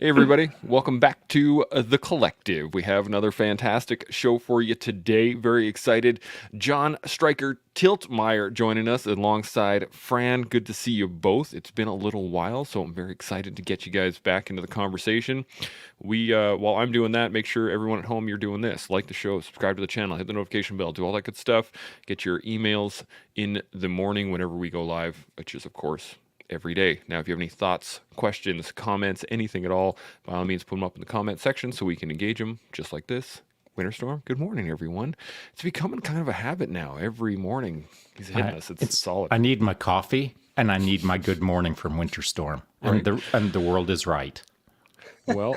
Hey, everybody. Welcome back to The Collective. We have another fantastic show for you today. Very excited. John Stryker Tiltmeyer joining us alongside Fran. Good to see you both. It's been a little while, so I'm very excited to get you guys back into the conversation. While I'm doing that, make sure everyone at home you're doing this. Like the show, subscribe to the channel, hit the notification bell, do all that good stuff. Get your emails in the morning whenever we go live, which is, of course, every day. Now, if you have any thoughts, questions, comments, anything at all, by all means, put them up in the comment section so we can engage them just like this. Winterstorm, good morning, everyone. It's becoming kind of a habit now. Every morning he's hitting us. It's solid. I need my coffee and I need my good morning from Winter Storm, Right. and the world is right. Well,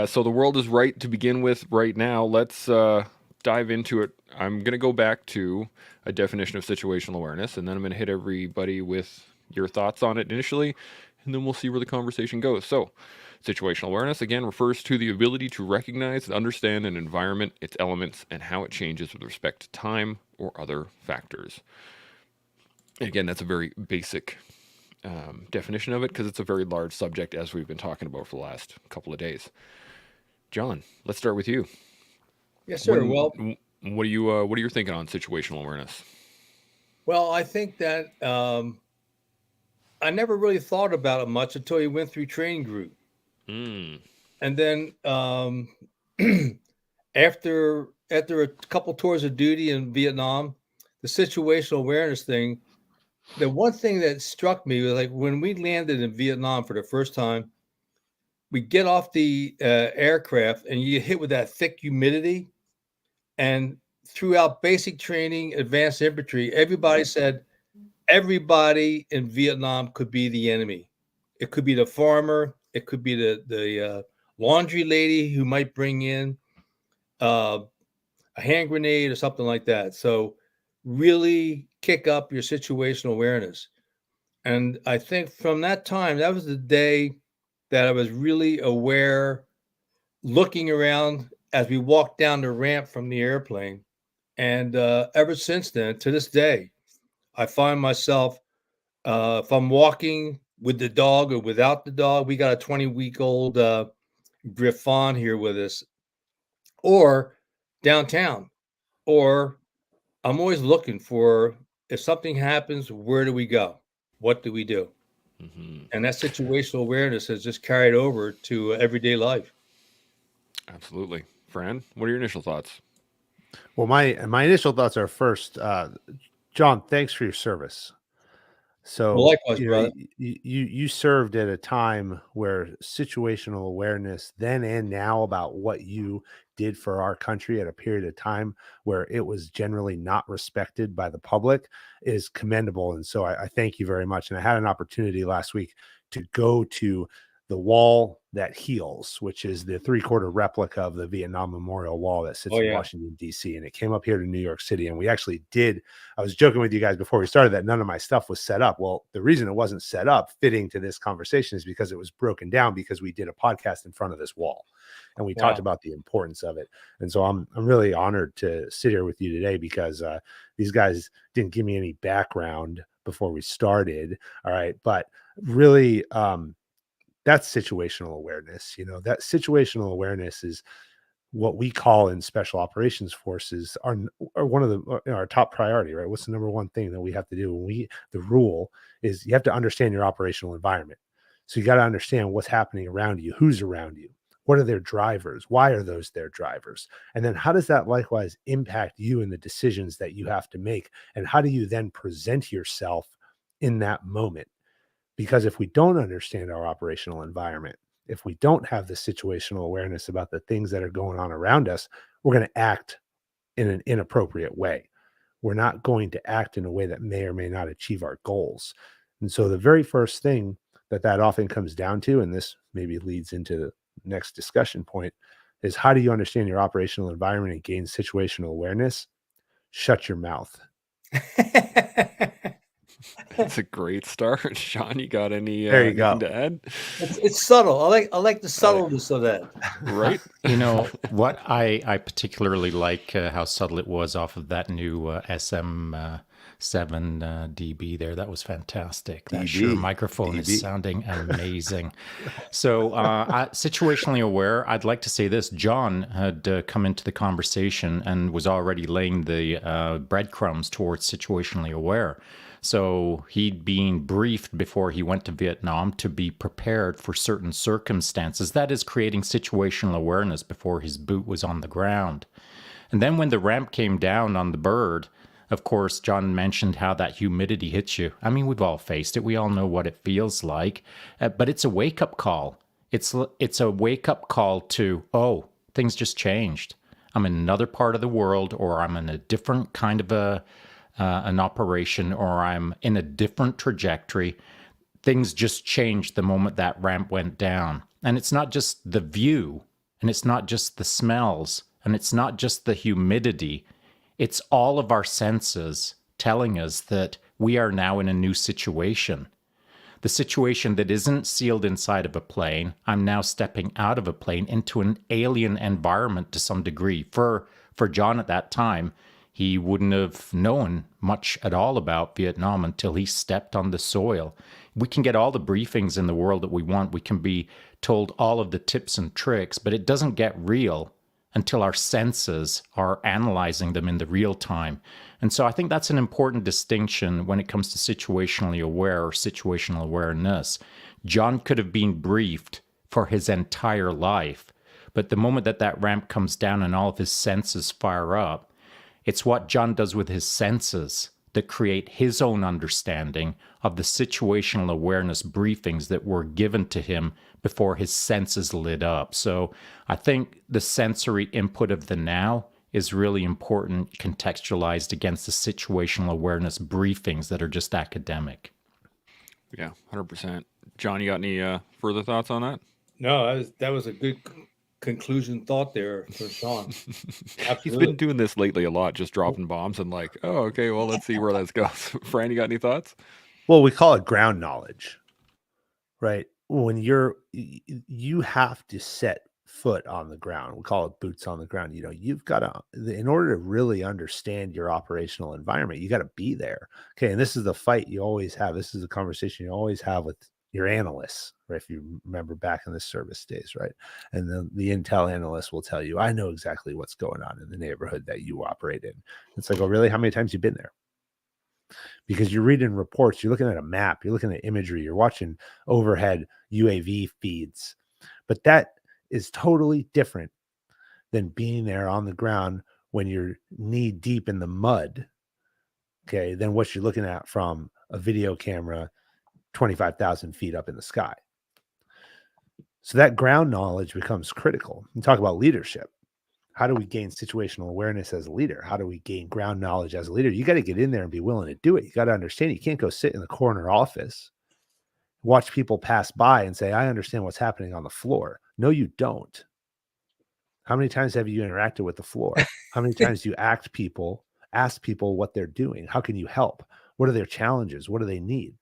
so the world is right to begin with right now. Let's dive into it. I'm going to go back to a definition of situational awareness, and then I'm going to hit everybody with your thoughts on it initially, and then we'll see where the conversation goes. So, situational awareness, again, refers to the ability to recognize and understand an environment, its elements, and how it changes with respect to time or other factors. And again, that's a very basic definition of it because it's a very large subject, as we've been talking about for the last couple of days. John, let's start with you. Yes, What sir. Well, what are you thinking on situational awareness? I think that I never really thought about it much until you went through training group, Mm, and then after a couple tours of duty in Vietnam, the situational awareness thing. The one thing that struck me was like when we landed in Vietnam for the first time, we get off the aircraft and you get hit with that thick humidity. And throughout basic training, advanced infantry, everybody said everybody in Vietnam could be the enemy. It could be the farmer. It could be the laundry lady who might bring in uh, a hand grenade or something like that. So really kick up your situational awareness. And I think from that time, that was the day that I was really aware, looking around as we walked down the ramp from the airplane. And ever since then, to this day, I find myself, if I'm walking with the dog or without the dog, we got a 20-week-old Griffon here with us, or downtown, or I'm always looking for if something happens, where do we go? What do we do? hmm And that situational awareness has just carried over to everyday life. Absolutely. Fran, what are your initial thoughts? Well, my initial thoughts are first, John, thanks for your service. Well, So, likewise, you know, brother. you served at a time where situational awareness then and now about what you did for our country at a period of time where it was generally not respected by the public is commendable. And so I thank you very much. And I had an opportunity last week to go to the wall that heals, which is the three-quarter replica of the Vietnam Memorial Wall that sits Oh, in yeah. Washington, D.C. And it came up here to New York City. And we actually did. I was joking with you guys before we started that none of my stuff was set up. Well, the reason it wasn't set up fitting to this conversation is because it was broken down because we did a podcast in front of this wall and we talked Wow. about the importance of it. And so I'm really honored to sit here with you today because these guys didn't give me any background before we started. All right. But really, that's situational awareness. You know, that situational awareness is what we call in special operations forces are one of our top priority, right? What's the number one thing that we have to do when the rule is you have to understand your operational environment. So you got to understand what's happening around you, who's around you, what are their drivers, why are those their drivers, and then how does that likewise impact you in the decisions that you have to make, and how do you then present yourself in that moment? Because if we don't understand our operational environment, if we don't have the situational awareness about the things that are going on around us, we're going to act in an inappropriate way. We're not going to act in a way that may or may not achieve our goals. And so the very first thing that often comes down to, and this maybe leads into the next discussion point, is how do you understand your operational environment and gain situational awareness? Shut your mouth. That's a great start. Sean, you got There you anything go. to add? It's subtle. I like the I like subtleness of that. right? You know what I particularly like how subtle it was off of that new SM dB there. That was fantastic. That DB, sure microphone is DB. sounding amazing. So, situationally aware, I'd like to say this. John had come into the conversation and was already laying the breadcrumbs towards situationally aware. So he'd been briefed before he went to Vietnam to be prepared for certain circumstances. That is creating situational awareness before his boot was on the ground. And then when the ramp came down on the bird, of course, John mentioned how that humidity hits you. I mean, we've all faced it. We all know what it feels like. But it's a wake-up call. It's a wake-up call to, oh, things just changed. I'm in another part of the world, or I'm in a different kind of an operation, or I'm in a different trajectory. Things just changed the moment that ramp went down. And it's not just the view, and it's not just the smells, and it's not just the humidity. It's all of our senses telling us that we are now in a new situation. The situation that isn't sealed inside of a plane. I'm now stepping out of a plane into an alien environment to some degree. For John at that time, he wouldn't have known much at all about Vietnam until he stepped on the soil. We can get all the briefings in the world that we want. We can be told all of the tips and tricks, but it doesn't get real until our senses are analyzing them in the real time. And so I think that's an important distinction when it comes to situationally aware or situational awareness. John could have been briefed for his entire life, but the moment that that ramp comes down and all of his senses fire up, it's what John does with his senses that create his own understanding of the situational awareness briefings that were given to him before his senses lit up. So I think the sensory input of the now is really important, contextualized against the situational awareness briefings that are just academic. Yeah, 100%. John, you got any further thoughts on that? No, that was a good conclusion thought there for Shaun. He's been doing this lately a lot, just dropping bombs and like, oh, okay, well, let's see where this goes. Fran, you got any thoughts? Well, we call it ground knowledge, right? When you have to set foot on the ground. We call it boots on the ground. You've got to, in order to really understand your operational environment, you got to be there. Okay. And this is the fight you always have. This is the conversation you always have with your analysts, right? If you remember back in the service days, right? And then the intel analyst will tell you, I know exactly what's going on in the neighborhood that you operate in. It's like, oh, really? How many times you been there? Because you're reading reports, you're looking at a map, you're looking at imagery, you're watching overhead UAV feeds. But that is totally different than being there on the ground when you're knee deep in the mud, okay, than what you're looking at from a video camera 25,000 feet up in the sky. So that ground knowledge becomes critical. You talk about leadership. How do we gain situational awareness as a leader? How do we gain ground knowledge as a leader? You got to get in there and be willing to do it. You got to understand you can't go sit in the corner office, watch people pass by and say, I understand what's happening on the floor. No, you don't. How many times have you interacted with the floor? How many times do you ask people what they're doing? How can you help? What are their challenges? What do they need?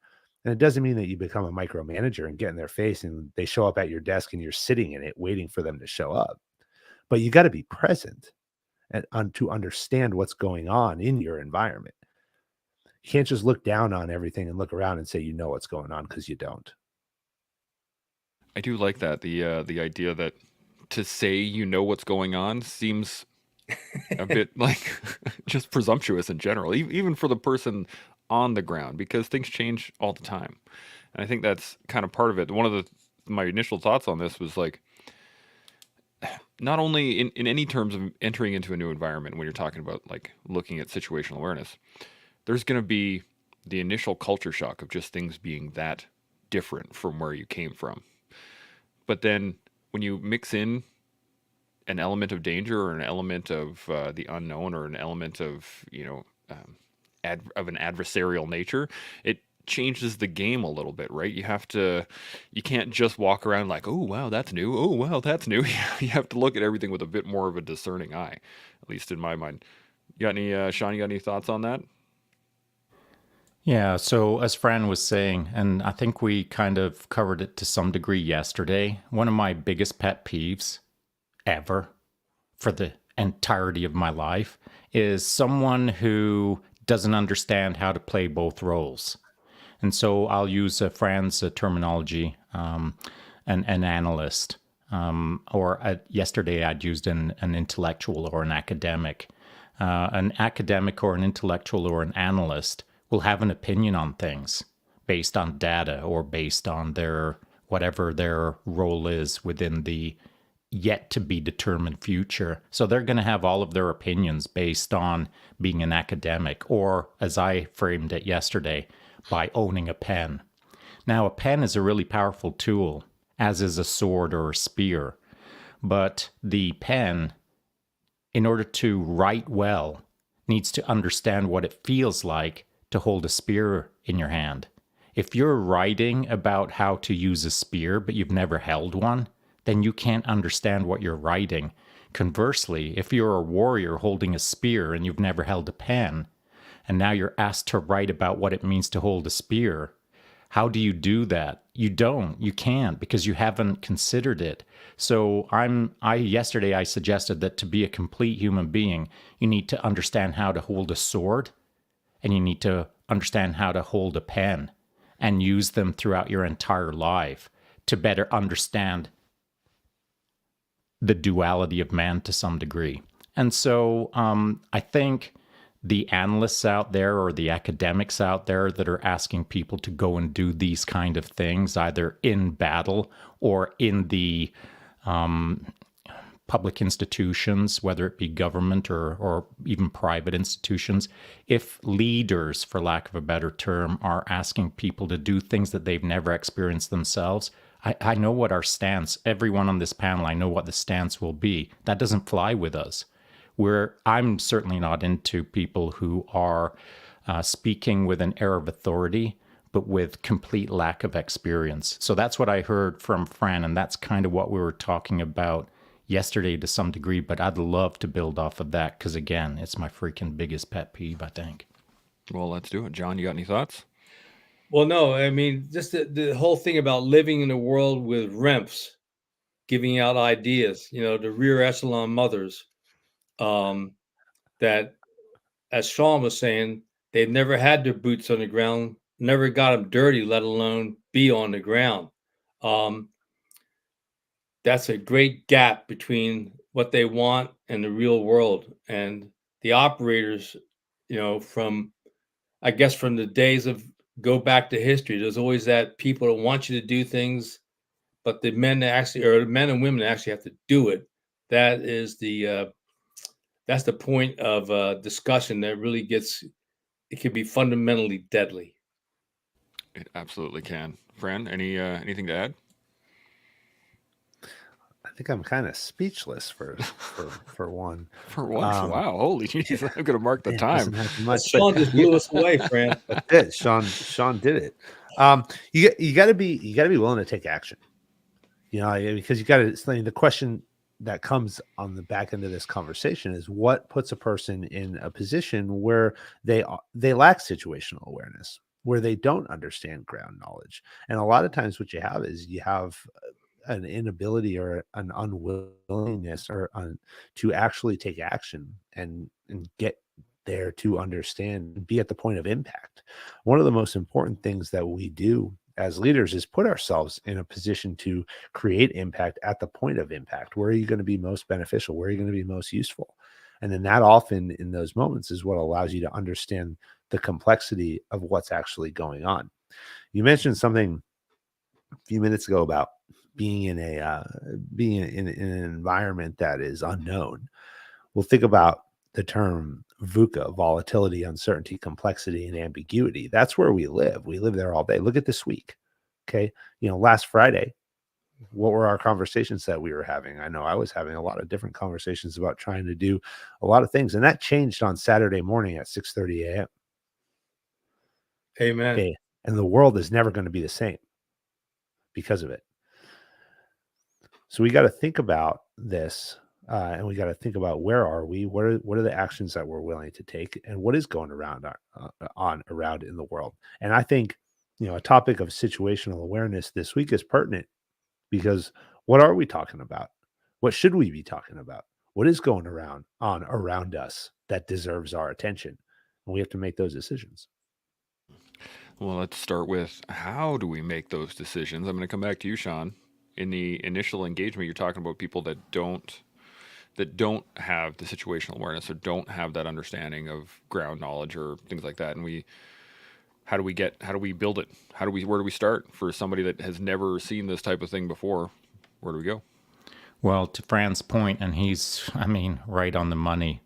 And it doesn't mean that you become a micromanager and get in their face and they show up at your desk and you're sitting in it waiting for them to show up. But you got to be present and to understand what's going on in your environment. You can't just look down on everything and look around and say you know what's going on, because you don't. I do like that. The idea that to say you know what's going on seems a bit like just presumptuous in general, even for the person on the ground, because things change all the time. And I think that's kind of part of it. One of my initial thoughts on this was like, not only in any terms of entering into a new environment, when you're talking about like looking at situational awareness, there's going to be the initial culture shock of just things being that different from where you came from. But then when you mix in an element of danger or an element of the unknown or an element of, of an adversarial nature, it changes the game a little bit, right? You can't just walk around like, oh, wow, that's new. Oh, wow, that's new. You have to look at everything with a bit more of a discerning eye, at least in my mind. You got any, Shaun, you got any thoughts on that? Yeah, so as Fran was saying, and I think we kind of covered it to some degree yesterday, one of my biggest pet peeves ever for the entirety of my life is someone who doesn't understand how to play both roles. And so I'll use Fran's terminology, an analyst. Yesterday I'd used an intellectual or an academic. An academic or an intellectual or an analyst will have an opinion on things based on data or based on whatever their role is within the yet to be determined future. So they're going to have all of their opinions based on being an academic, or as I framed it yesterday, by owning a pen. Now, a pen is a really powerful tool, as is a sword or a spear. But the pen, in order to write well, needs to understand what it feels like to hold a spear in your hand. If you're writing about how to use a spear, but you've never held one, then you can't understand what you're writing. Conversely, if you're a warrior holding a spear and you've never held a pen, and now you're asked to write about what it means to hold a spear, how do you do that? You don't. You can't, because you haven't considered it. So yesterday I suggested that to be a complete human being, you need to understand how to hold a sword, and you need to understand how to hold a pen and use them throughout your entire life to better understand the duality of man to some degree. And so I think the analysts out there or the academics out there that are asking people to go and do these kind of things, either in battle or in the public institutions, whether it be government or even private institutions, if leaders, for lack of a better term, are asking people to do things that they've never experienced themselves, I know what our stance, everyone on this panel, I know what the stance will be. That doesn't fly with us. I'm certainly not into people who are speaking with an air of authority, but with complete lack of experience. So that's what I heard from Fran, and that's kind of what we were talking about yesterday to some degree, but I'd love to build off of that because, again, it's my freaking biggest pet peeve, I think. Well, let's do it. John, you got any thoughts? Well, no, I mean, just the whole thing about living in a world with REMFs, giving out ideas, the rear echelon mothers, that, as Shaun was saying, they've never had their boots on the ground, never got them dirty, let alone be on the ground. That's a great gap between what they want and the real world. And the operators, from the days of go back to history, there's always that people that want you to do things, but the men and women that actually have to do it. That is that's the point of discussion that really it can be fundamentally deadly. It absolutely can. Fran, anything to add? I think I'm kind of speechless for one. For once, wow, holy Jesus! I'm gonna mark the time. Doesn't happen much, Shaun just blew us away, Fran. That's it. Shaun did it. You got to be willing to take action. Because you got to explain the question that comes on the back end of this conversation is what puts a person in a position where they lack situational awareness, where they don't understand ground knowledge. And a lot of times what you have is an inability or an unwillingness to actually take action and get there to understand and be at the point of impact. One of the most important things that we do as leaders is put ourselves in a position to create impact at the point of impact. Where are you going to be most beneficial? Where are you going to be most useful? And then that often in those moments is what allows you to understand the complexity of what's actually going on. You mentioned something a few minutes ago about being in an environment that is unknown. Well, think about the term VUCA: volatility, uncertainty, complexity, and ambiguity. That's where we live. We live there all day. Look at this week. Okay. Last Friday, what were our conversations that we were having? I know I was having a lot of different conversations about trying to do a lot of things. And that changed on Saturday morning at 6:30 a.m. Amen. Okay. And the world is never going to be the same because of it. So we got to think about this, and we got to think about where are we, what are the actions that we're willing to take, and what is going around around in the world. And I think a topic of situational awareness this week is pertinent because what are we talking about? What should we be talking about? What is going around us that deserves our attention? and we have to make those decisions. Well, let's start with how do we make those decisions? I'm going to come back to you, Shaun. In the initial engagement, you're talking about people that don't have the situational awareness or don't have that understanding of ground knowledge or things like that. And how do we build it? Where do we start for somebody that has never seen this type of thing before? Where do we go? Well, to Fran's point, and he's, right on the money.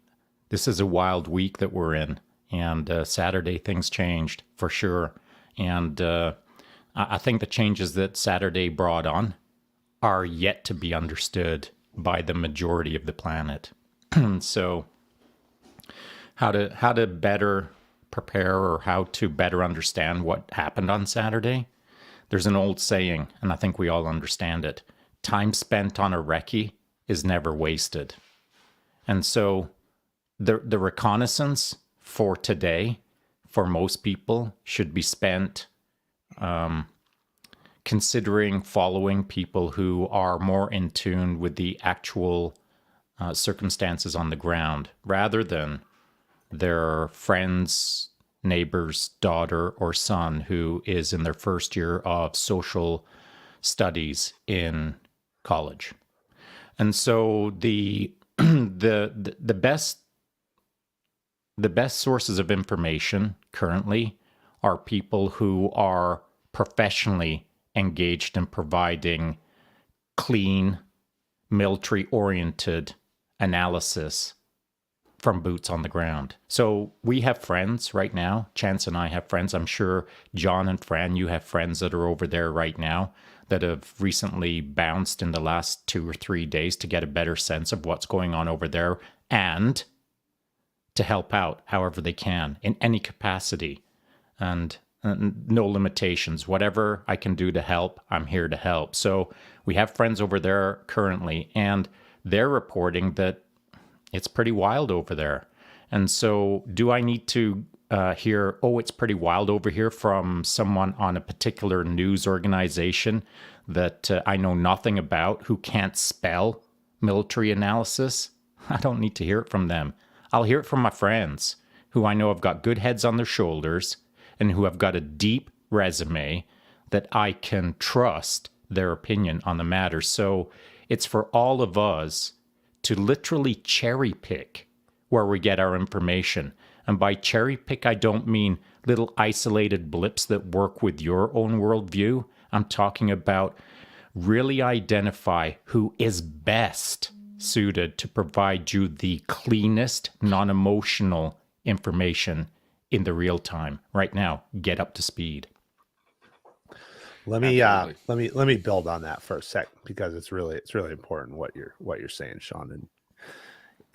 This is a wild week that we're in, and Saturday things changed for sure. And I think the changes that Saturday brought on are yet to be understood by the majority of the planet. So how to better prepare or how to better understand what happened on Saturday? There's an old saying, and I think we all understand it. Time spent on a recce is never wasted. And so the reconnaissance for today, for most people, should be spent considering following people who are more in tune with the actual circumstances on the ground, rather than their friend's neighbor's daughter or son who is in their first year of social studies in college. And so the best sources of information currently are people who are professionally engaged in providing clean, military-oriented analysis from boots on the ground. So we have friends right now. Chance and I have friends. I'm sure John and Fran, you have friends that are over there right now that have recently bounced in the last 2 or 3 days to get a better sense of what's going on over there and to help out however they can in any capacity and no limitations. Whatever I can do to help, I'm here to help. So we have friends over there currently, and they're reporting that it's pretty wild over there. And so do I need to hear, oh, it's pretty wild over here from someone on a particular news organization that I know nothing about who can't spell military analysis? I don't need to hear it from them. I'll hear it from my friends who I know have got good heads on their shoulders and who have got a deep resume that I can trust their opinion on the matter. So it's for all of us to literally cherry pick where we get our information. And by cherry pick, I don't mean little isolated blips that work with your own worldview. I'm talking about really identify who is best suited to provide you the cleanest, non-emotional information in the real time. Right now, get up to speed. Let me build on that for a sec, because it's really important what you're saying, Shaun. And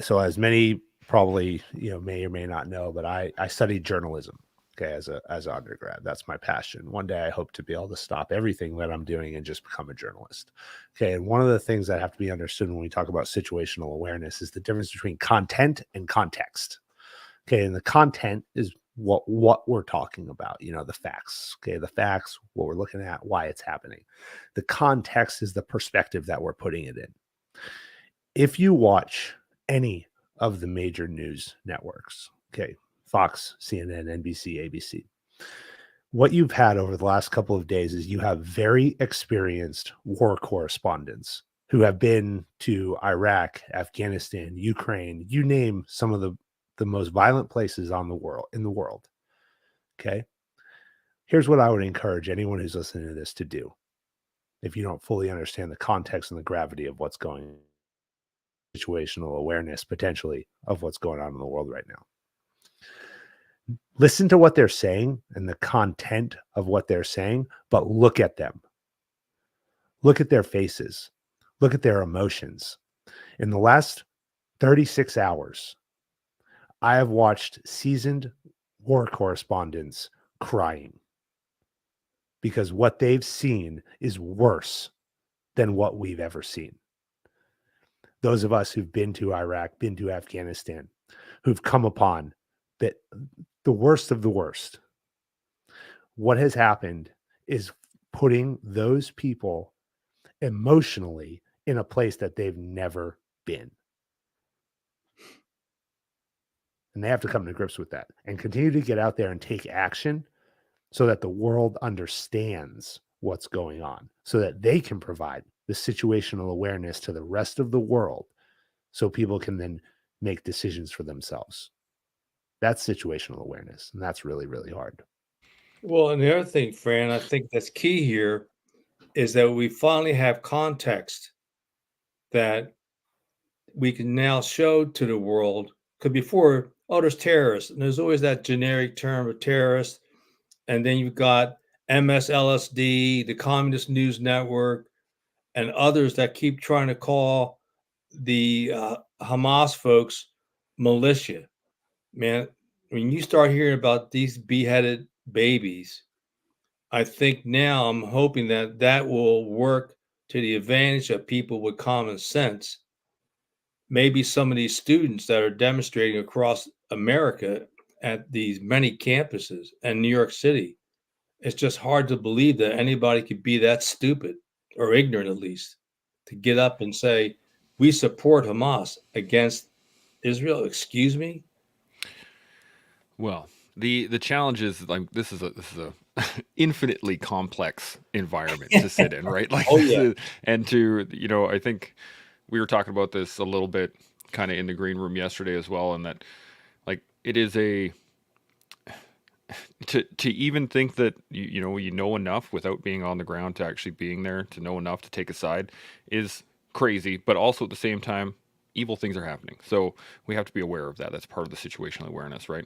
so, as many probably may or may not know, but I studied journalism, okay, as an undergrad. That's my passion. One day I hope to be able to stop everything that I'm doing and just become a journalist. Okay, and one of the things that have to be understood when we talk about situational awareness is the difference between content and context. Okay, and the content is what we're talking about, the facts. Okay, the facts, what we're looking at, why it's happening. The context is the perspective that we're putting it in. If you watch any of the major news networks, okay, Fox, CNN, NBC, ABC, what you've had over the last couple of days is you have very experienced war correspondents who have been to Iraq, Afghanistan, Ukraine, you name some of the most violent places in the world. Okay. Here's what I would encourage anyone who's listening to this to do. If you don't fully understand the context and the gravity of what's going on, situational awareness potentially of what's going on in the world right now. Listen to what they're saying and the content of what they're saying, but look at them. Look at their faces. Look at their emotions. In the last 36 hours, I have watched seasoned war correspondents crying because what they've seen is worse than what we've ever seen. Those of us who've been to Iraq, been to Afghanistan, who've come upon the worst of the worst. What has happened is putting those people emotionally in a place that they've never been. And they have to come to grips with that and continue to get out there and take action so that the world understands what's going on, so that they can provide the situational awareness to the rest of the world so people can then make decisions for themselves. That's situational awareness. And that's really, really hard. Well, and the other thing, Fran, I think that's key here is that we finally have context that we can now show to the world. Because before, oh, there's terrorists, and there's always that generic term of terrorist. And then you've got MSLSD, the Communist News Network, and others that keep trying to call the Hamas folks militia. Man, when you start hearing about these beheaded babies, I think now I'm hoping that that will work to the advantage of people with common sense. Maybe some of these students that are demonstrating across America at these many campuses and New York City, it's just hard to believe that anybody could be that stupid or ignorant, at least, to get up and say, we support Hamas against Israel. Excuse me? Well, the challenge is like this is a infinitely complex environment to sit in, right? Like Oh, this yeah. is, and to I think we were talking about this a little bit kind of in the green room yesterday as well, and that like it is a to even think that you know enough without being on the ground to actually being there to know enough to take a side is crazy, but also at the same time evil things are happening, so we have to be aware of that. That's part of the situational awareness, right?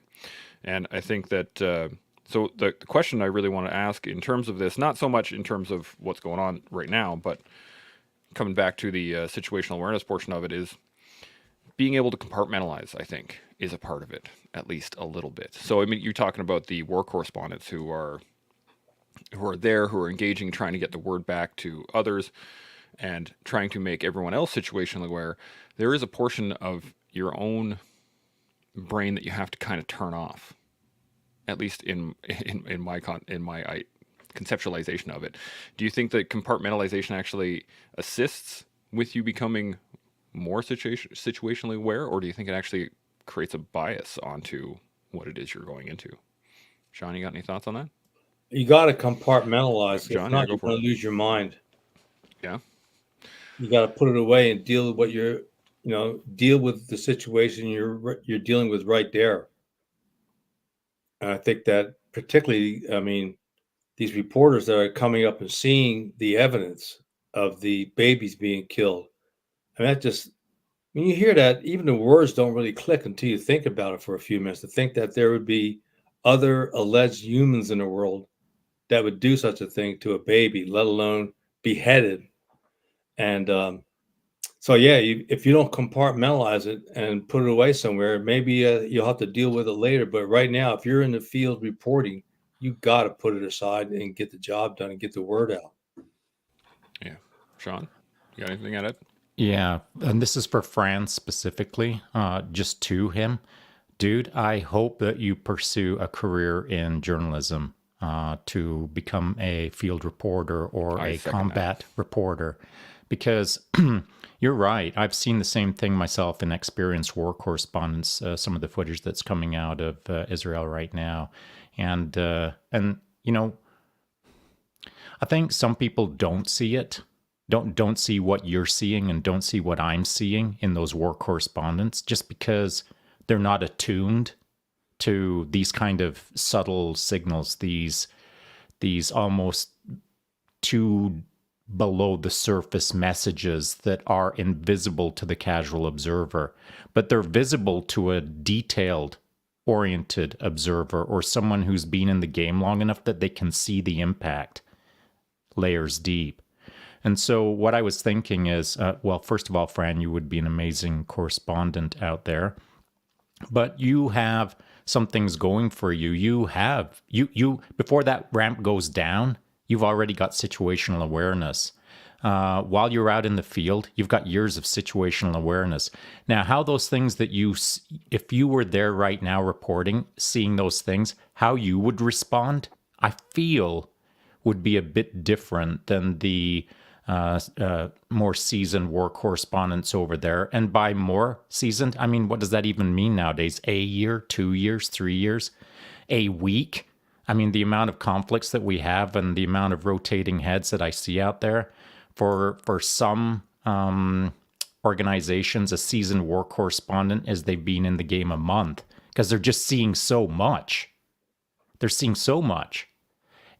And I think that so the question I really want to ask in terms of this, not so much in terms of what's going on right now, but coming back to the situational awareness portion of it, is being able to compartmentalize, I think, is a part of it, at least a little bit. So, I mean, you're talking about the war correspondents who are there, who are engaging, trying to get the word back to others, and trying to make everyone else situationally aware. There is a portion of your own brain that you have to kind of turn off, at least in my conceptualization of it. Do you think that compartmentalization actually assists with you becoming more situationally aware, or do you think it actually creates a bias onto what it is you're going into? Shaun, you got any thoughts on that? You got to compartmentalize. If John, yeah, not, go you're for going it. to lose your mind. Yeah. You got to put it away and deal with what deal with the situation you're dealing with right there. And I think that particularly, I mean, these reporters that are coming up and seeing the evidence of the babies being killed, and that just when you hear that, even the words don't really click until you think about it for a few minutes. To think that there would be other alleged humans in the world that would do such a thing to a baby, let alone beheaded. And so, yeah, if you don't compartmentalize it and put it away somewhere, maybe you'll have to deal with it later. But right now, if you're in the field reporting, you got to put it aside and get the job done and get the word out. Yeah. Shaun, you got anything at it? Yeah, and this is for Fran specifically, just to him. Dude, I hope that you pursue a career in journalism to become a field reporter or I a second combat reporter, because you're right. I've seen the same thing myself in experienced war correspondents, some of the footage that's coming out of Israel right now. And I think some people don't see it, don't see what you're seeing and don't see what I'm seeing in those war correspondents, just because they're not attuned to these kind of subtle signals, these almost too below the surface messages that are invisible to the casual observer, but they're visible to a detailed oriented observer or someone who's been in the game long enough that they can see the impact layers deep. And so what I was thinking is, well, first of all, Fran, you would be an amazing correspondent out there, but you have some things going for you. You before that ramp goes down, you've already got situational awareness. While you're out in the field, you've got years of situational awareness. Now, how those things that if you were there right now reporting, seeing those things, how you would respond, I feel would be a bit different than the more seasoned war correspondents over there. And by more seasoned, I mean, what does that even mean nowadays? A year, 2 years, 3 years, a week? I mean, the amount of conflicts that we have and the amount of rotating heads that I see out there for some organizations, a seasoned war correspondent is they've been in the game a month because they're just seeing so much. They're seeing so much.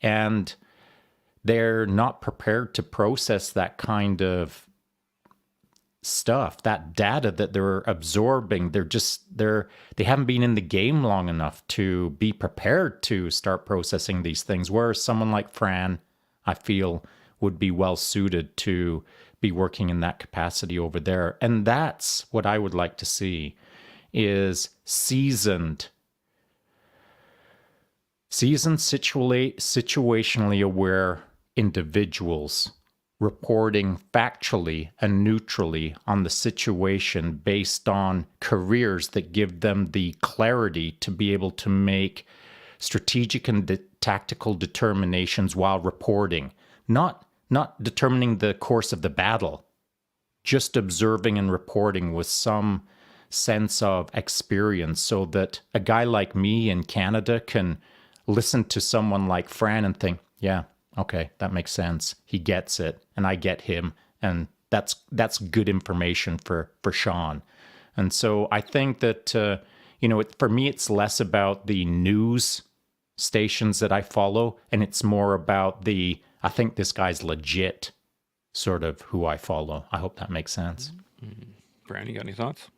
And they're not prepared to process that kind of stuff, that data that they're absorbing. They haven't been in the game long enough to be prepared to start processing these things. Whereas someone like Fran, I feel, would be well suited to be working in that capacity over there. And that's what I would like to see, is seasoned, situationally aware individuals reporting factually and neutrally on the situation based on careers that give them the clarity to be able to make strategic and tactical determinations while reporting, not determining the course of the battle, just observing and reporting with some sense of experience, so that a guy like me in Canada can listen to someone like Fran and think, yeah, okay, that makes sense. He gets it, and I get him, and that's good information for Shaun. And so I think that for me, it's less about the news stations that I follow, and it's more about I think this guy's legit, sort of who I follow. I hope that makes sense. Fran, you got any thoughts?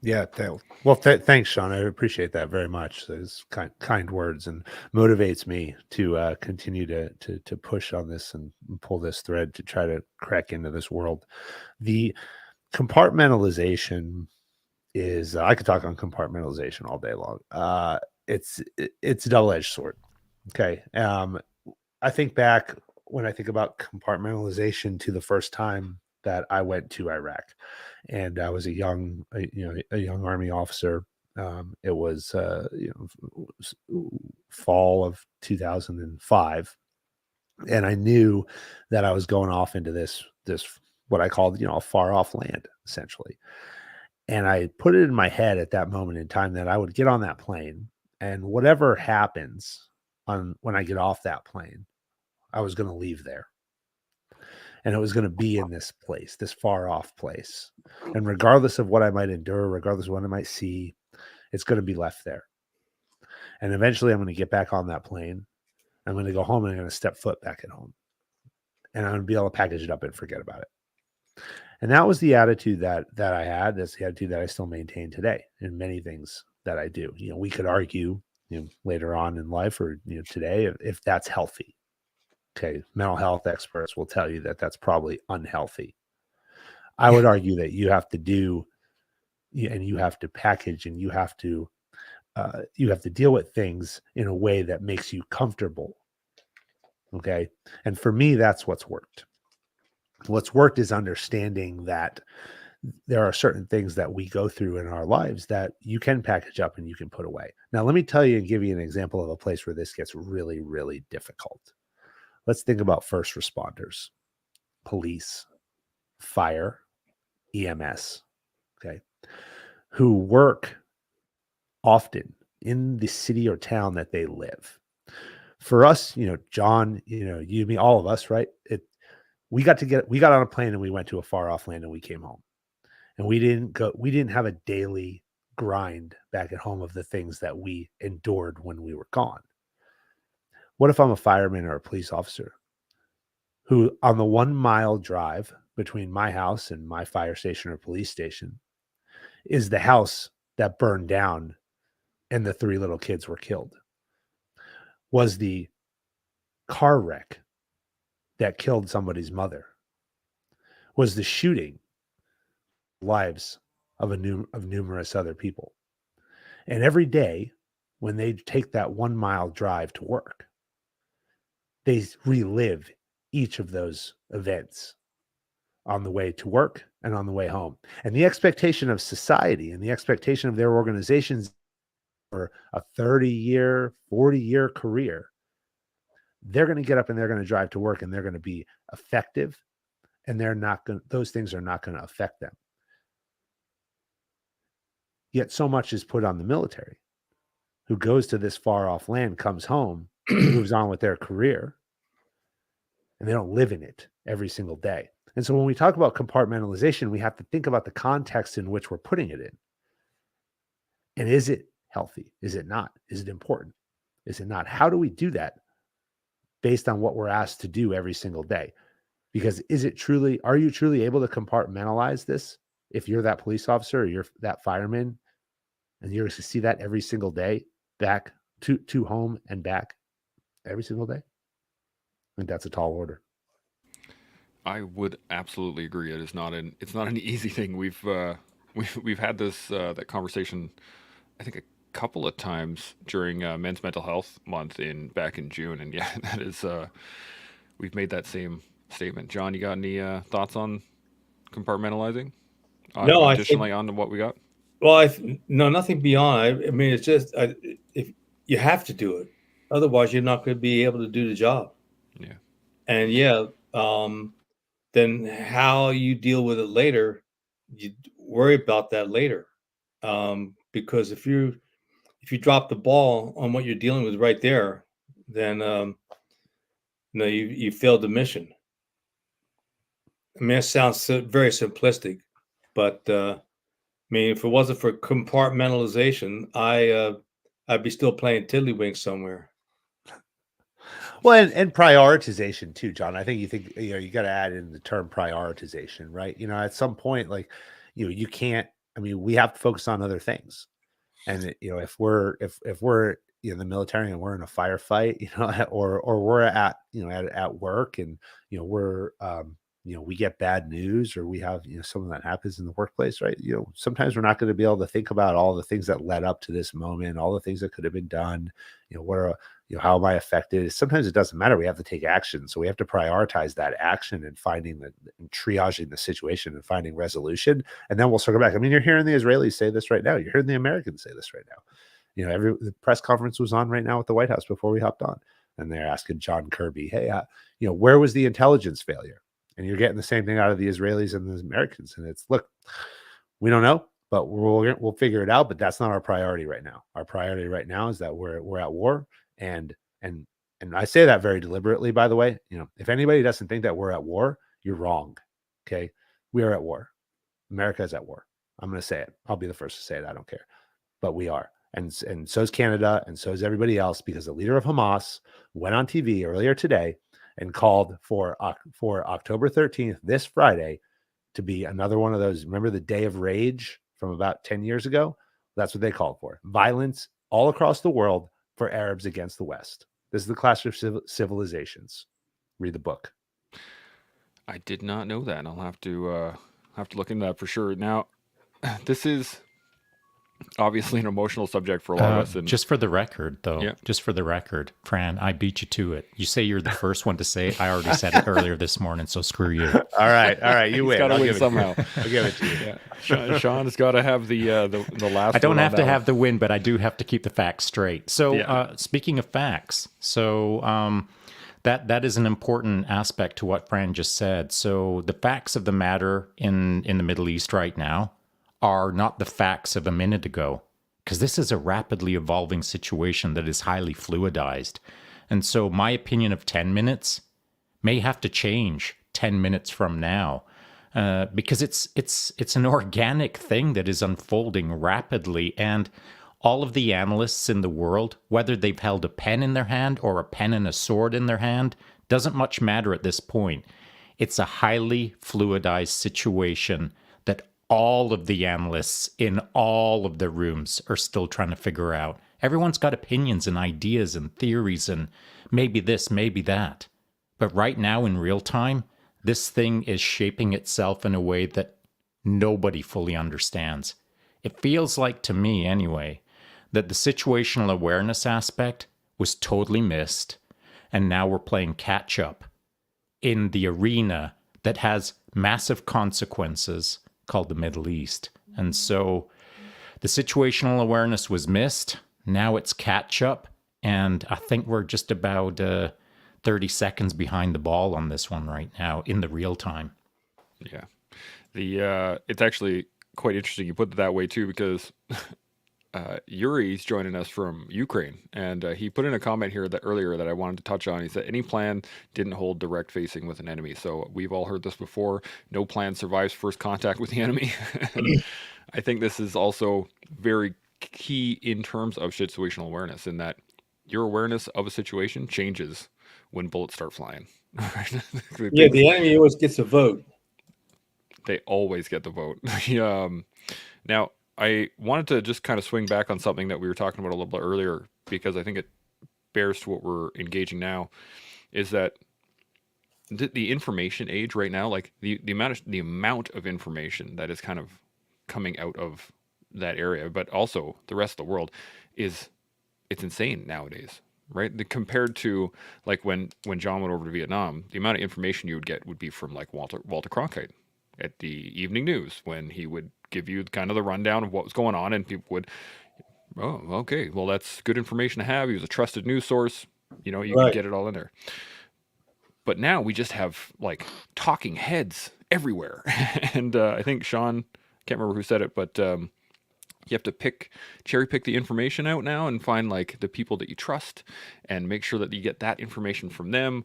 Yeah. Thanks, Shaun. I appreciate that very much. Those kind words, and motivates me to continue to push on this and pull this thread to try to crack into this world. The compartmentalization is, I could talk on compartmentalization all day long. It's a double-edged sword. Okay. I think back, when I think about compartmentalization, to the first time that I went to Iraq, and I was a young Army officer. It was fall of 2005, and I knew that I was going off into this what I called a far off land, essentially. And I put it in my head at that moment in time that I would get on that plane, and whatever happens when I get off that plane, I was going to leave there. And it was going to be in this place, this far off place. And regardless of what I might endure, regardless of what I might see, it's going to be left there. And eventually I'm going to get back on that plane. I'm going to go home, and I'm going to step foot back at home. And I'm going to be able to package it up and forget about it. And that was the attitude that I had. That's the attitude that I still maintain today in many things that I do. We could argue, later on in life, or today, if that's healthy. Okay, mental health experts will tell you that that's probably unhealthy. I would argue that you have to do, and you have to package, and you have to deal with things in a way that makes you comfortable. Okay, and for me, that's what's worked. What's worked is understanding that there are certain things that we go through in our lives that you can package up and you can put away. Now, let me tell you and give you an example of a place where this gets really, really difficult. Let's think about first responders, police, fire, EMS, okay, who work often in the city or town that they live. For us, John, you, me, all of us, right? We got on a plane and we went to a far off land and we came home. And we didn't have a daily grind back at home of the things that we endured when we were gone. What if I'm a fireman or a police officer who, on the 1 mile drive between my house and my fire station or police station, is the house that burned down and the 3 little kids were killed? Was the car wreck that killed somebody's mother? Was the shooting lives of numerous other people? And every day when they take that 1 mile drive to work, they relive each of those events on the way to work and on the way home. And the expectation of society and the expectation of their organizations for a 30-year, 40-year career, they're going to get up and they're going to drive to work, and they're going to be effective. and those things are not going to affect them. Yet so much is put on the military, who goes to this far off land, comes home, moves on with their career, and they don't live in it every single day. And so when we talk about compartmentalization, we have to think about the context in which we're putting it in. And is it healthy? Is it not? Is it important? Is it not? How do we do that based on what we're asked to do every single day? Because are you truly able to compartmentalize this? If you're that police officer or you're that fireman, and you're to see that every single day, back to home and back every single day, I think that's a tall order. I would absolutely agree. It's not an easy thing. We've had this that conversation, I think, a couple of times during Men's Mental Health Month back in June, and yeah, that is we've made that same statement. John, you got any thoughts on compartmentalizing? No, additionally on to what we got. Well, no, nothing beyond. I mean, it's just if you have to do it, otherwise you're not going to be able to do the job. Yeah. And then how you deal with it later, you worry about that later. Because if you drop the ball on what you're dealing with right there, then you failed the mission. I mean, it sounds very simplistic, but I mean, if it wasn't for compartmentalization, I'd be still playing tiddlywinks somewhere. Well, and prioritization too, John. I think you got to add in the term prioritization, right? At some point, like, you can't. I mean, we have to focus on other things, and if we're in the military and we're in a firefight, or we're at at work, and we're we get bad news, or we have something that happens in the workplace, right? Sometimes we're not going to be able to think about all the things that led up to this moment, all the things that could have been done. How am I affected? Sometimes it doesn't matter. We have to take action, so we have to prioritize that action and and triaging the situation and finding resolution, and then we'll circle back. I mean, you're hearing the Israelis say this right now. You're hearing the Americans say this right now. The press conference was on right now at the White House before we hopped on, and they're asking John Kirby, "Hey, where was the intelligence failure?" And you're getting the same thing out of the Israelis and the Americans. And it's, look, we don't know, but we'll figure it out. But that's not our priority right now. Our priority right now is that we're at war. And I say that very deliberately, by the way. If anybody doesn't think that we're at war, you're wrong. Okay, we are at war. America is at war. I'm going to say it. I'll be the first to say it. I don't care, but we are. And so is Canada, and so is everybody else, because the leader of Hamas went on TV earlier today and called for October 13th, this Friday, to be another one of those. Remember the Day of Rage from about 10 years ago? That's what they called for. Violence all across the world for Arabs against the West. This is the clash of civilizations. Read the book. I did not know that. I'll have to look into that for sure. Now, this is obviously an emotional subject for a lot of us. And just for the record, though, just for the record, Fran, I beat you to it. You say you're the first one to say it. I already said it earlier this morning, so screw you. All right, you win. Got to win somehow. I'll give it to you. Yeah. Sean's got to have the last. I don't have to have the win, but I do have to keep the facts straight. So, speaking of facts, that is an important aspect to what Fran just said. So, the facts of the matter in the Middle East right now are not the facts of a minute ago, because this is a rapidly evolving situation that is highly fluidized. And so my opinion of 10 minutes may have to change 10 minutes from now, because it's an organic thing that is unfolding rapidly. And all of the analysts in the world, whether they've held a pen in their hand or a pen and a sword in their hand, doesn't much matter at this point. It's a highly fluidized situation that all of the analysts in all of the rooms are still trying to figure out. Everyone's got opinions and ideas and theories and maybe this, maybe that. But right now in real time, this thing is shaping itself in a way that nobody fully understands. It feels like, to me anyway, that the situational awareness aspect was totally missed, and now we're playing catch up in the arena that has massive consequences called the Middle East. And so the situational awareness was missed. Now it's catch up. And I think we're just about 30 seconds behind the ball on this one right now in the real time. Yeah. It's actually quite interesting you put it that way too, because Yuri's joining us from Ukraine, and he put in a comment here that earlier that I wanted to touch on. He said any plan didn't hold direct facing with an enemy. So we've all heard this before. No plan survives first contact with the enemy. And I think this is also very key in terms of situational awareness, in that your awareness of a situation changes when bullets start flying. Yeah, the enemy always gets a vote. They always get the vote. Now, I wanted to just kind of swing back on something that we were talking about a little bit earlier, because I think it bears to what we're engaging now, is that the information age right now, like the amount of information that is kind of coming out of that area, but also the rest of the world, it's insane nowadays, right? Compared to like when John went over to Vietnam, the amount of information you would get would be from like Walter Cronkite at the evening news, when he would give you kind of the rundown of what was going on, and people would, oh, okay, well, that's good information to have. He was a trusted news source. You know, you Right. can get it all in there. But now we just have like talking heads everywhere. And I think Shaun, can't remember who said it, but you have to cherry pick the information out now and find like the people that you trust and make sure that you get that information from them.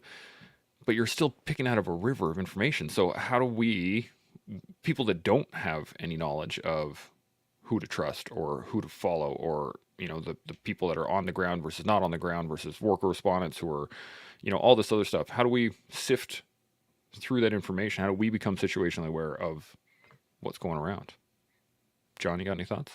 But you're still picking out of a river of information. So how do we, people that don't have any knowledge of who to trust or who to follow, or the people that are on the ground versus not on the ground versus war correspondents who are, all this other stuff, how do we sift through that information? How do we become situationally aware of what's going around? John, you got any thoughts?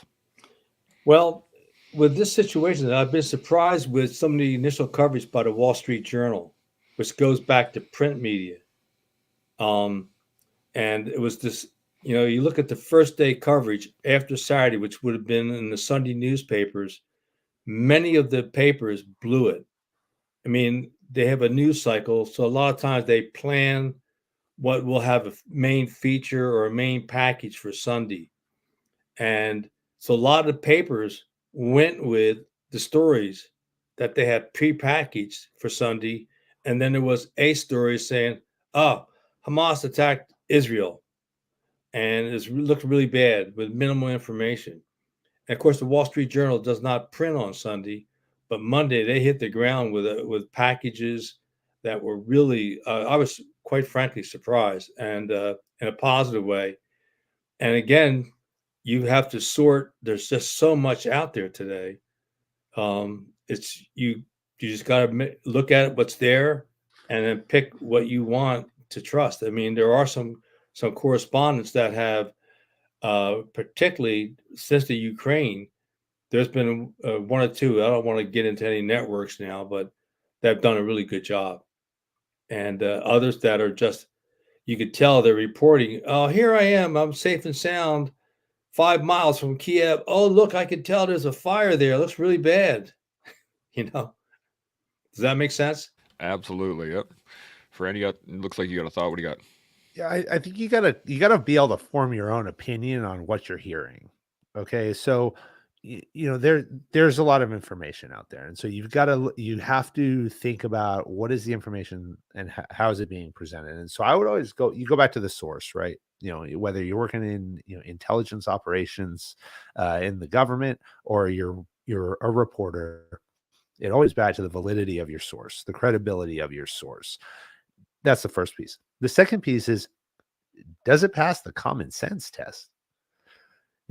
Well, with this situation, I've been surprised with some of the initial coverage by the Wall Street Journal, which goes back to print media. And it was this, you look at the first day coverage after Saturday, which would have been in the Sunday newspapers. Many of the papers blew it. I mean, they have a news cycle, so a lot of times they plan what will have a main feature or a main package for Sunday. And so a lot of the papers went with the stories that they had prepackaged for Sunday. And then there was a story saying, oh, Hamas attacked Israel. And it looked really bad with minimal information. And of course, the Wall Street Journal does not print on Sunday, but Monday they hit the ground with packages that were really, I was quite frankly surprised, and in a positive way. And again, you have to sort. There's just so much out there today. It's you just got to look at what's there and then pick what you want to trust. I mean, there are some correspondents that have, particularly since the Ukraine, there's been one or two. I don't want to get into any networks now, but they've done a really good job. And others that are just, you could tell they're reporting, oh, here I am. I'm safe and sound 5 miles from Kiev. Oh, look, I can tell there's a fire there. It looks really bad. Does that make sense? Absolutely. Yep. Fran, looks like you got a thought. What do you got? Yeah, I think you gotta be able to form your own opinion on what you're hearing. Okay, so there's a lot of information out there, and so you have to think about what is the information and how is it being presented. And so I would always go back to the source, right? Whether you're working in intelligence operations in the government, or you're a reporter, it always back to the validity of your source, the credibility of your source. That's the first piece. The second piece is, does it pass the common sense test?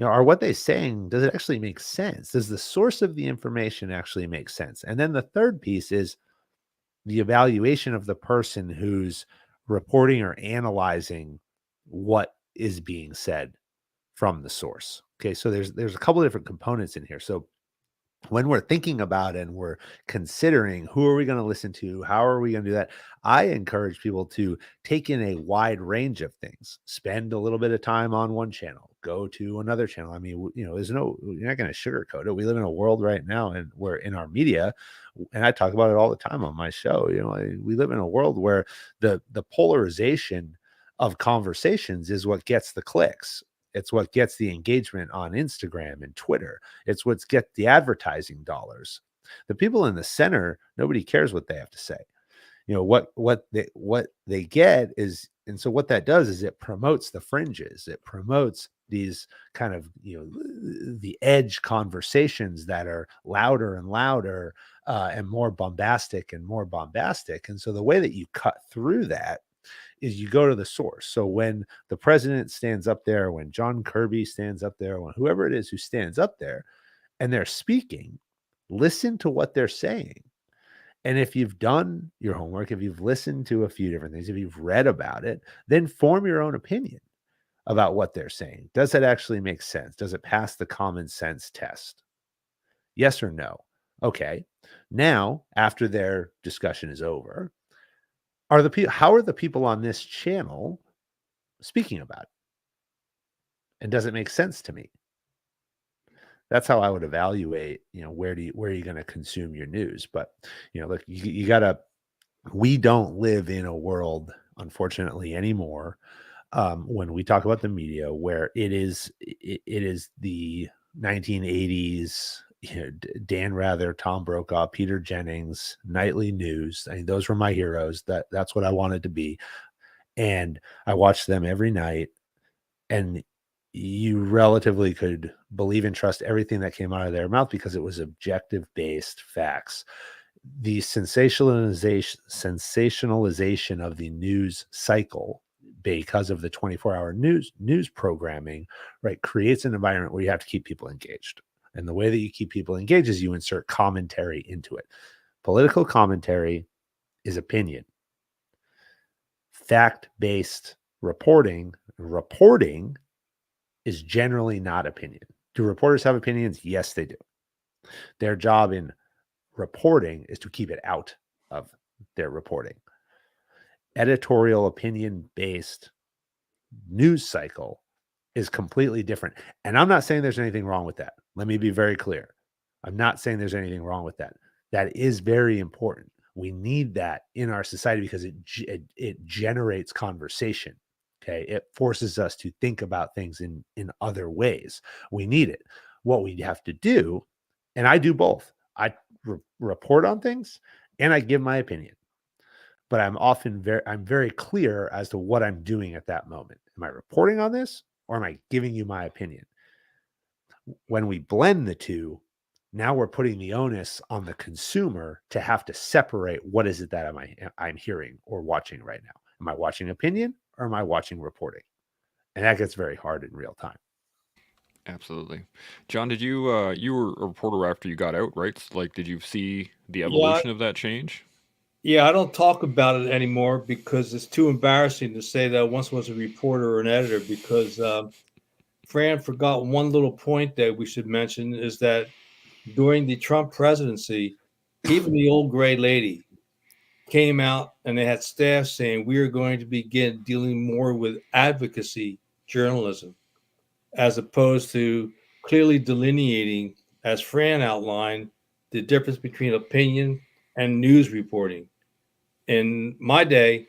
Are what they're saying, does it actually make sense? Does the source of the information actually make sense? And then the third piece is the evaluation of the person who's reporting or analyzing what is being said from the source. Okay, so there's a couple of different components in here. So when we're thinking about it and we're considering who are we going to listen to, how are we going to do that, I encourage people to take in a wide range of things. Spend a little bit of time on one channel, go to another channel. I mean, you're not going to sugarcoat it. We live in a world right now, and we're in our media, and I talk about it all the time on my show. We live in a world where the polarization of conversations is what gets the clicks. It's what gets the engagement on Instagram and Twitter. It's what gets the advertising dollars. The people in the center, nobody cares what they have to say. what they get is, and so what that does is it promotes the fringes. It promotes these kind of, the edge conversations that are louder and louder, and more bombastic and more bombastic. And so the way that you cut through that is you go to the source. So when the president stands up there, when John Kirby stands up there, when whoever it is who stands up there and they're speaking, listen to what they're saying. And if you've done your homework, if you've listened to a few different things, if you've read about it, then form your own opinion about what they're saying. Does it actually make sense? Does it pass the common sense test? Yes or no? Okay. Now, after their discussion is over, how are the people on this channel speaking about it? And does it make sense to me? That's how I would evaluate, where are you going to consume your news? But, look, you gotta, we don't live in a world, unfortunately, anymore, when we talk about the media, where it is the 1980s, Dan Rather, Tom Brokaw, Peter Jennings, nightly news. I mean, those were my heroes. That's what I wanted to be. And I watched them every night, and you relatively could believe and trust everything that came out of their mouth because it was objective based facts. The sensationalization of the news cycle, because of the 24-hour news programming, right, creates an environment where you have to keep people engaged. And the way that you keep people engaged is you insert commentary into it. Political commentary is opinion. Fact-based reporting is generally not opinion. Do reporters have opinions? Yes, they do. Their job in reporting is to keep it out of their reporting. Editorial opinion-based news cycle is completely different. And I'm not saying there's anything wrong with that. Let me be very clear. I'm not saying there's anything wrong with that. That is very important. We need that in our society because it generates conversation. Okay. It forces us to think about things in other ways. We need it. What we have to do, and I do both. I report on things and I give my opinion. But I'm very clear as to what I'm doing at that moment. Am I reporting on this or am I giving you my opinion? When we blend the two, now we're putting the onus on the consumer to have to separate what is it that I'm hearing or watching right now. Am I watching opinion or am I watching reporting? And that gets very hard in real time. Absolutely. John, did you were a reporter after you got out, right? Like, did you see the Yeah, evolution of that change? yeah, I don't talk about it anymore because it's too embarrassing to say that I once was a reporter or an editor. Because Fran forgot one little point that we should mention is that during the Trump presidency, even the old gray lady came out and they had staff saying we are going to begin dealing more with advocacy journalism as opposed to clearly delineating, as Fran outlined, the difference between opinion and news reporting. In my day,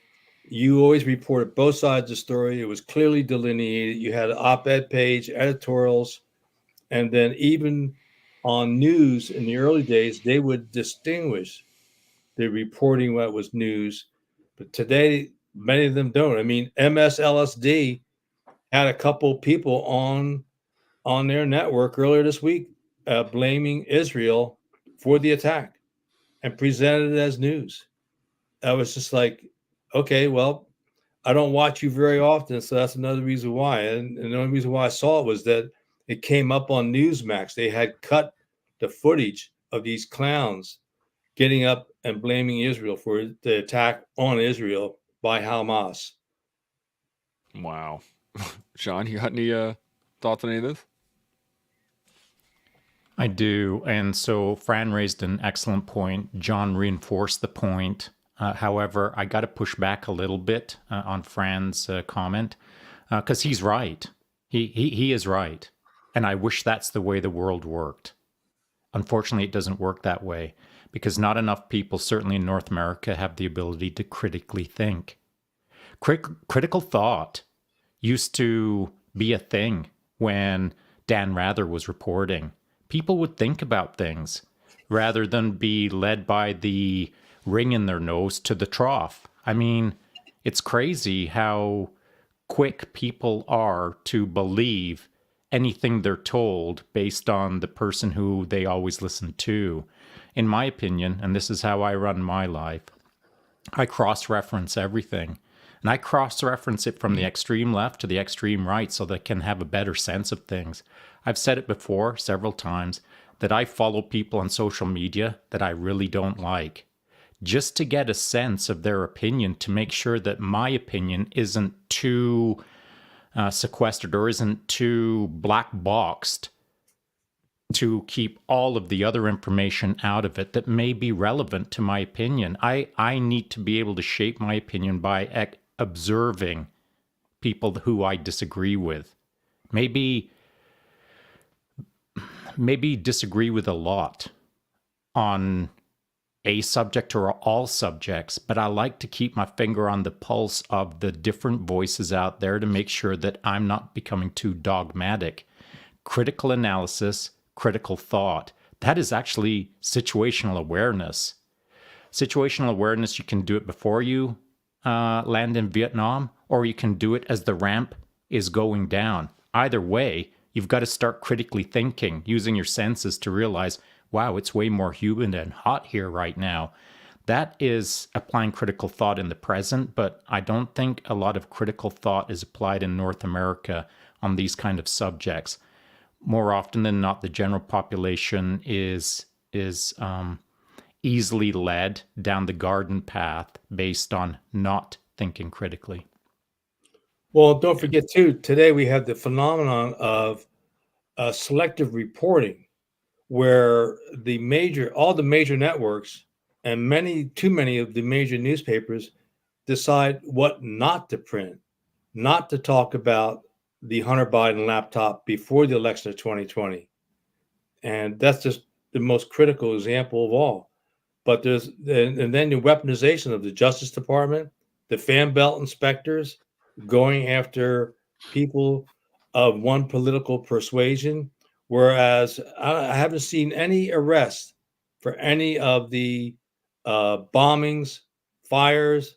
you always reported both sides of the story. It was clearly delineated. You had an op-ed page, editorials, and then even on news in the early days, they would distinguish the reporting what was news. But today, many of them don't. I mean, MSLSD had a couple people on their network earlier this week blaming Israel for the attack and presented it as news. I was just like, okay, well, I don't watch you very often, so that's another reason why. And the only reason why I saw it was that it came up on Newsmax. They had cut the footage of these clowns getting up and blaming Israel for the attack on Israel by Hamas. Wow. Sean, you got any thoughts on any of this? I do. And so Fran raised an excellent point. John reinforced the point. However, I got to push back a little bit on Fran's comment because he's right. He is right. And I wish that's the way the world worked. Unfortunately, it doesn't work that way because not enough people, certainly in North America, have the ability to critically think. Critical thought used to be a thing when Dan Rather was reporting. People would think about things rather than be led by the wringing their nose to the trough. I mean, it's crazy how quick people are to believe anything they're told based on the person who they always listen to. In my opinion, and this is how I run my life, I cross-reference everything. And I cross-reference it from the extreme left to the extreme right so that I can have a better sense of things. I've said it before several times that I follow people on social media that I really don't like, just to get a sense of their opinion, to make sure that my opinion isn't too sequestered or isn't too black boxed, to keep all of the other information out of it that may be relevant to my opinion. I need to be able to shape my opinion by observing people who I disagree with. Maybe disagree with a lot on a subject or all subjects, but I like to keep my finger on the pulse of the different voices out there to make sure that I'm not becoming too dogmatic. Critical analysis, critical thought, that is actually situational awareness. Situational awareness, you can do it before you land in Vietnam, or you can do it as the ramp is going down. Either way, you've got to start critically thinking, using your senses to realize, wow, it's way more humid and hot here right now. That is applying critical thought in the present, but I don't think a lot of critical thought is applied in North America on these kind of subjects. More often than not, the general population is easily led down the garden path based on not thinking critically. Well, don't forget too, today we have the phenomenon of selective reporting, where all the major networks and too many of the major newspapers decide what not to print, not to talk about the Hunter Biden laptop before the election of 2020. And that's just the most critical example of all. But and then the weaponization of the Justice Department, the fan belt inspectors going after people of one political persuasion, whereas I haven't seen any arrests for any of the bombings, fires,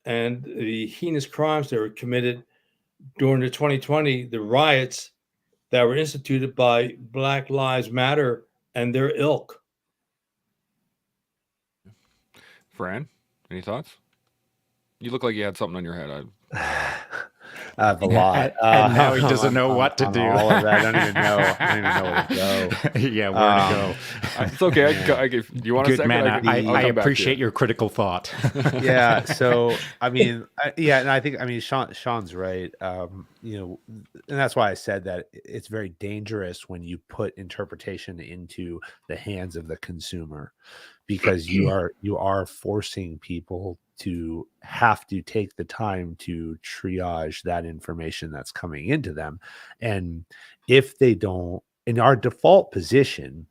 and the heinous crimes that were committed during the 2020, the riots that were instituted by Black Lives Matter and their ilk. Fran, any thoughts? You look like you had something on your head. I have a lot. And now he doesn't know what to do. All of that. I don't even know where to go. Yeah, where to go. It's okay. You want a Good second? man. I appreciate your critical thought. Yeah. So, I mean, and I think, Shaun's right. And that's why I said that it's very dangerous when you put interpretation into the hands of the consumer, because you are forcing people to have to take the time to triage that information that's coming into them. And if they don't, in our default position,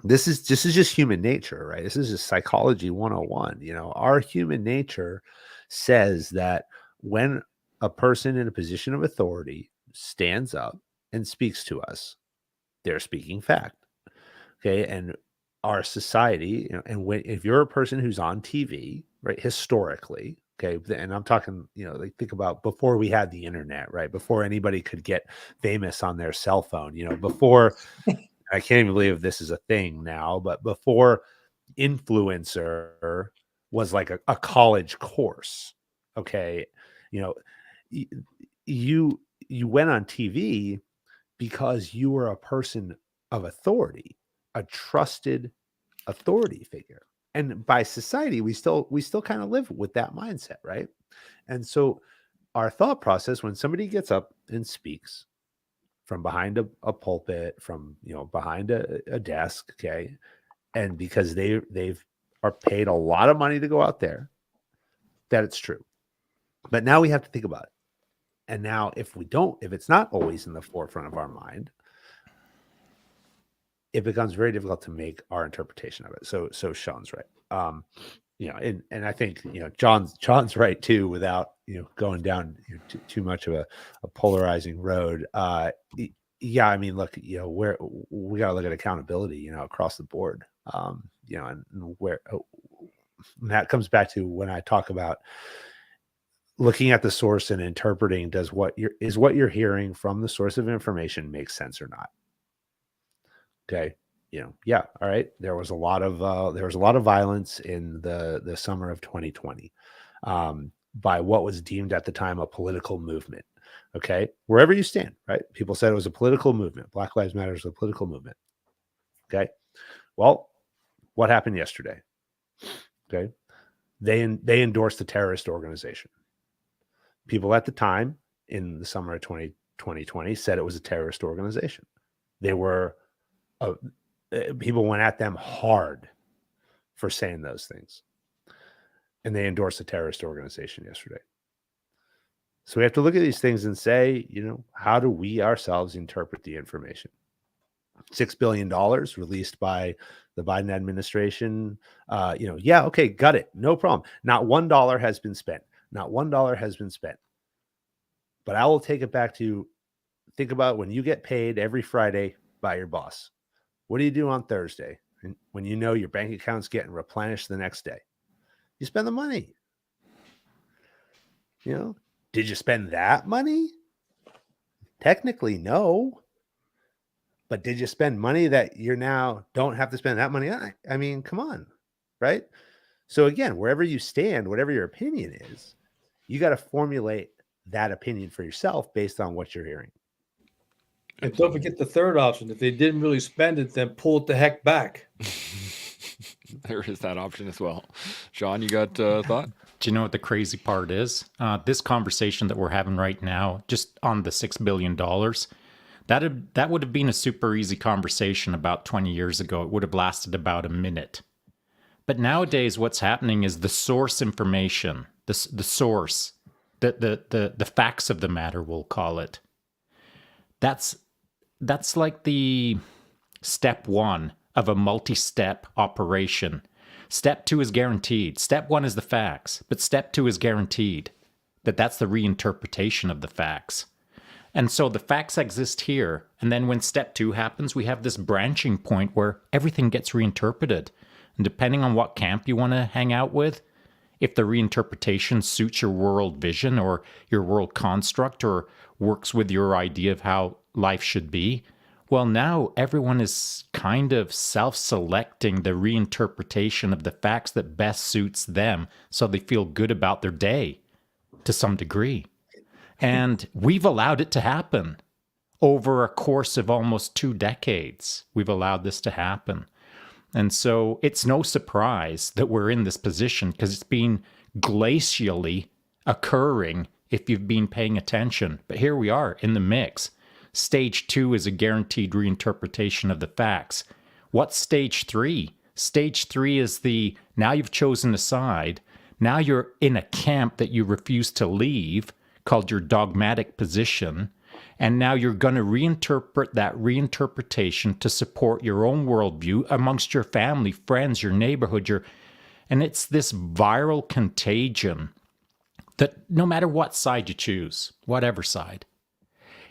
this is just human nature, right? This is just psychology 101. Our human nature says that when a person in a position of authority stands up and speaks to us, they're speaking fact. Okay. And our society, if you're a person who's on TV, right, historically, okay, and I'm talking, think about before we had the internet, right, before anybody could get famous on their cell phone, before, I can't even believe this is a thing now, but before influencer was like a college course, okay, you went on TV because you were a person of authority, a trusted authority figure. And by society, we still kind of live with that mindset, right? And so our thought process, when somebody gets up and speaks from behind a pulpit, from behind a desk, okay, and because they've are paid a lot of money to go out there, that it's true. But now we have to think about it. And now if it's not always in the forefront of our mind, it becomes very difficult to make our interpretation of it. So Shaun's right. And I think John's right too, without going down too much of a polarizing road. Yeah, I mean, look, we got to look at accountability, across the board. And where And that comes back to when I talk about looking at the source and interpreting, what you're hearing from the source of information make sense or not? Okay. Yeah. All right. There was a lot of violence in the summer of 2020, by what was deemed at the time a political movement. Okay. Wherever you stand, right? People said it was a political movement. Black Lives Matter is a political movement. Okay. Well, what happened yesterday? Okay. They endorsed a terrorist organization. People at the time in the summer of 2020 said it was a terrorist organization. They were, people went at them hard for saying those things. And they endorsed a terrorist organization yesterday. So we have to look at these things and say, how do we ourselves interpret the information? $6 billion released by the Biden administration. Yeah, okay, got it. No problem. Not $1 has been spent. Not $1 has been spent. But I will take it back to think about when you get paid every Friday by your boss. What do you do on Thursday when you know your bank account's getting replenished the next day? You spend the money. Did you spend that money? Technically, no. But did you spend money that you now don't have to spend that money on? I mean, come on, right? So again, wherever you stand, whatever your opinion is, you got to formulate that opinion for yourself based on what you're hearing. And don't forget the third option. If they didn't really spend it, then pull it the heck back. There is that option as well. Shaun, you got a thought? Do you know what the crazy part is? This conversation that we're having right now, just on the $6 billion, that would have been a super easy conversation about 20 years ago. It would have lasted about a minute. But nowadays, what's happening is the source information, the source, the facts of the matter, we'll call it. That's like the step one of a multi-step operation. Step 2 is guaranteed. Step 1 is the facts, but step 2 is guaranteed. That's the reinterpretation of the facts. And so the facts exist here. And then when step 2 happens, we have this branching point where everything gets reinterpreted. And depending on what camp you want to hang out with, if the reinterpretation suits your world vision or your world construct or works with your idea of how life should be, well, now everyone is kind of self-selecting the reinterpretation of the facts that best suits them so they feel good about their day to some degree. And we've allowed it to happen over a course of almost 2 decades. We've allowed this to happen. And so it's no surprise that we're in this position because it's been glacially occurring if you've been paying attention. But here we are in the mix. Stage 2 is a guaranteed reinterpretation of the facts. What's stage 3? Stage 3 is now you've chosen a side. Now you're in a camp that you refuse to leave, called your dogmatic position. And now you're going to reinterpret that reinterpretation to support your own worldview amongst your family, friends, your neighborhood. And it's this viral contagion that no matter what side you choose, whatever side,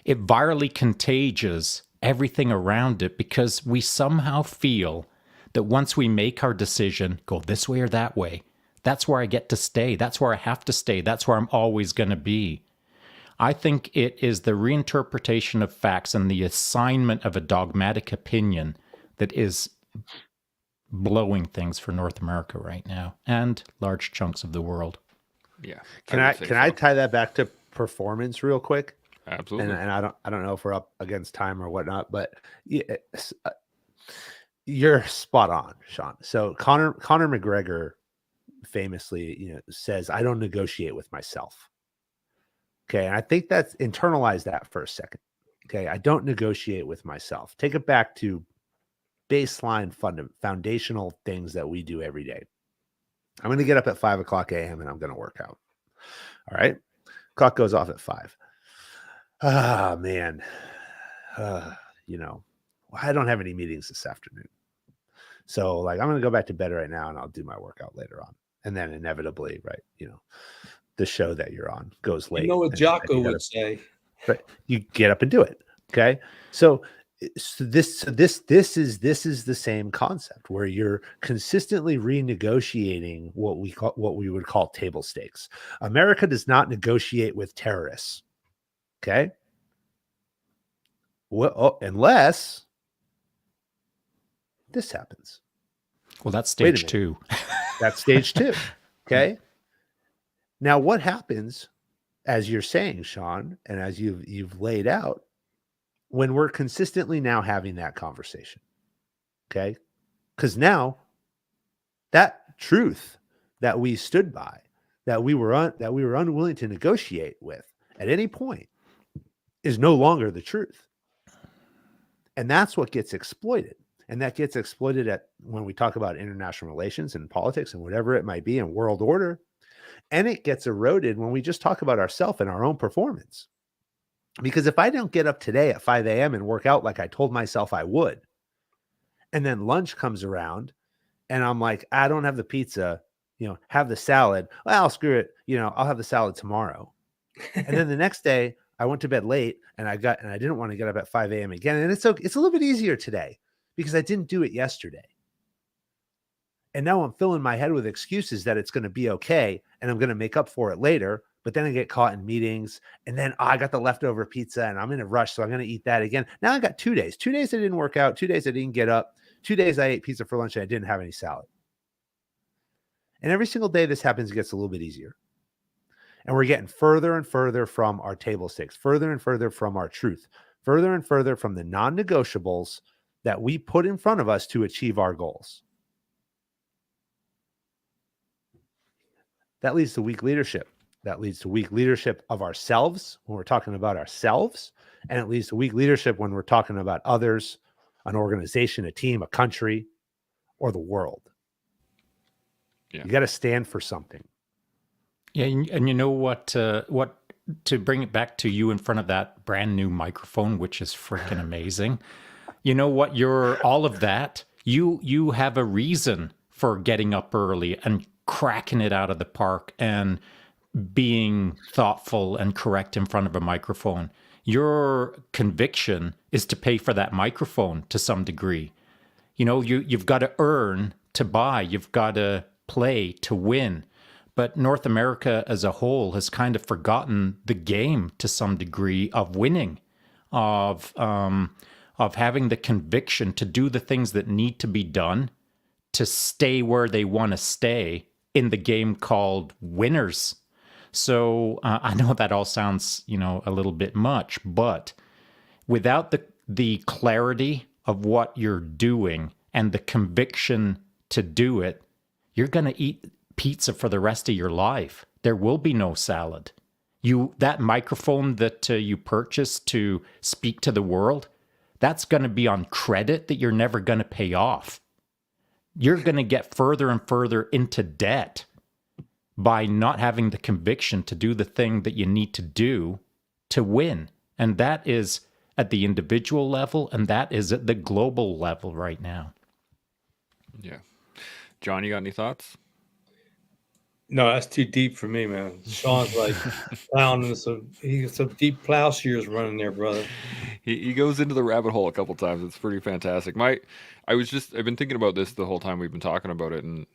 it virally contagious everything around it because we somehow feel that once we make our decision, go this way or that way, that's where I get to stay. That's where I have to stay. That's where I'm always going to be. I think it is the reinterpretation of facts and the assignment of a dogmatic opinion that is blowing things for North America right now and large chunks of the world. Yeah. Can I tie that back to performance real quick? Absolutely. And I don't know if we're up against time or whatnot, but you're spot on, Shaun. So Conor McGregor famously, says, "I don't negotiate with myself." Okay, and I think that's internalize that for a second. Okay, I don't negotiate with myself. Take it back to baseline foundational things that we do every day. I'm going to get up at 5 o'clock a.m. and I'm going to work out. All right, clock goes off at 5. Ah, man. I don't have any meetings this afternoon. So I'm going to go back to bed right now and I'll do my workout later on. And then inevitably, right, the show that you're on goes late. You know what Jocko would say. But you get up and do it. Okay. So this is the same concept where you're consistently renegotiating what we would call table stakes. America does not negotiate with terrorists. Okay. Well, unless this happens. Well, that's Wait a stage minute. 2. That's stage 2. Okay. Now, what happens, as you're saying, Shaun, and as you've laid out, when we're consistently now having that conversation? Okay. Because now that truth that we stood by, that we were unwilling to negotiate with at any point, is no longer the truth. And that's what gets exploited. And that gets exploited when we talk about international relations and politics and whatever it might be in world order. And it gets eroded when we just talk about ourselves and our own performance. Because if I don't get up today at 5 a.m. and work out like I told myself I would, and then lunch comes around and I'm like, I don't have the pizza, have the salad. Well, screw it. I'll have the salad tomorrow. And then the next day I went to bed late and I didn't want to get up at 5 a.m. again. And it's a little bit easier today because I didn't do it yesterday. And now I'm filling my head with excuses that it's going to be okay and I'm going to make up for it later. But then I get caught in meetings and then I got the leftover pizza and I'm in a rush. So I'm going to eat that again. Now I got 2 days. 2 days I didn't work out. 2 days I didn't get up. 2 days I ate pizza for lunch and I didn't have any salad. And every single day this happens, it gets a little bit easier. And we're getting further and further from our table stakes, further and further from our truth, further and further from the non-negotiables that we put in front of us to achieve our goals. That leads to weak leadership. That leads to weak leadership of ourselves when we're talking about ourselves. And it leads to weak leadership when we're talking about others, an organization, a team, a country, or the world. Yeah. You got to stand for something. Yeah, and you know what to bring it back to you in front of that brand new microphone, which is freaking amazing. You know what? All of that. You have a reason for getting up early and cracking it out of the park and being thoughtful and correct in front of a microphone. Your conviction is to pay for that microphone to some degree. You've got to earn to buy. You've got to play to win. But North America as a whole has kind of forgotten the game to some degree of winning, of having the conviction to do the things that need to be done to stay where they want to stay in the game called winners. So I know that all sounds, a little bit much, but without the clarity of what you're doing and the conviction to do it, you're going to eat pizza for the rest of your life. There will be no salad. That microphone that you purchased to speak to the world, that's going to be on credit that you're never going to pay off. You're going to get further and further into debt by not having the conviction to do the thing that you need to do to win. And that is at the individual level, and that is at the global level right now. Yeah. John, you got any thoughts? No, that's too deep for me, man. Shaun's like plowing some deep plowshares running there, brother. He goes into the rabbit hole a couple times. It's pretty fantastic. I've been thinking about this the whole time we've been talking about it, and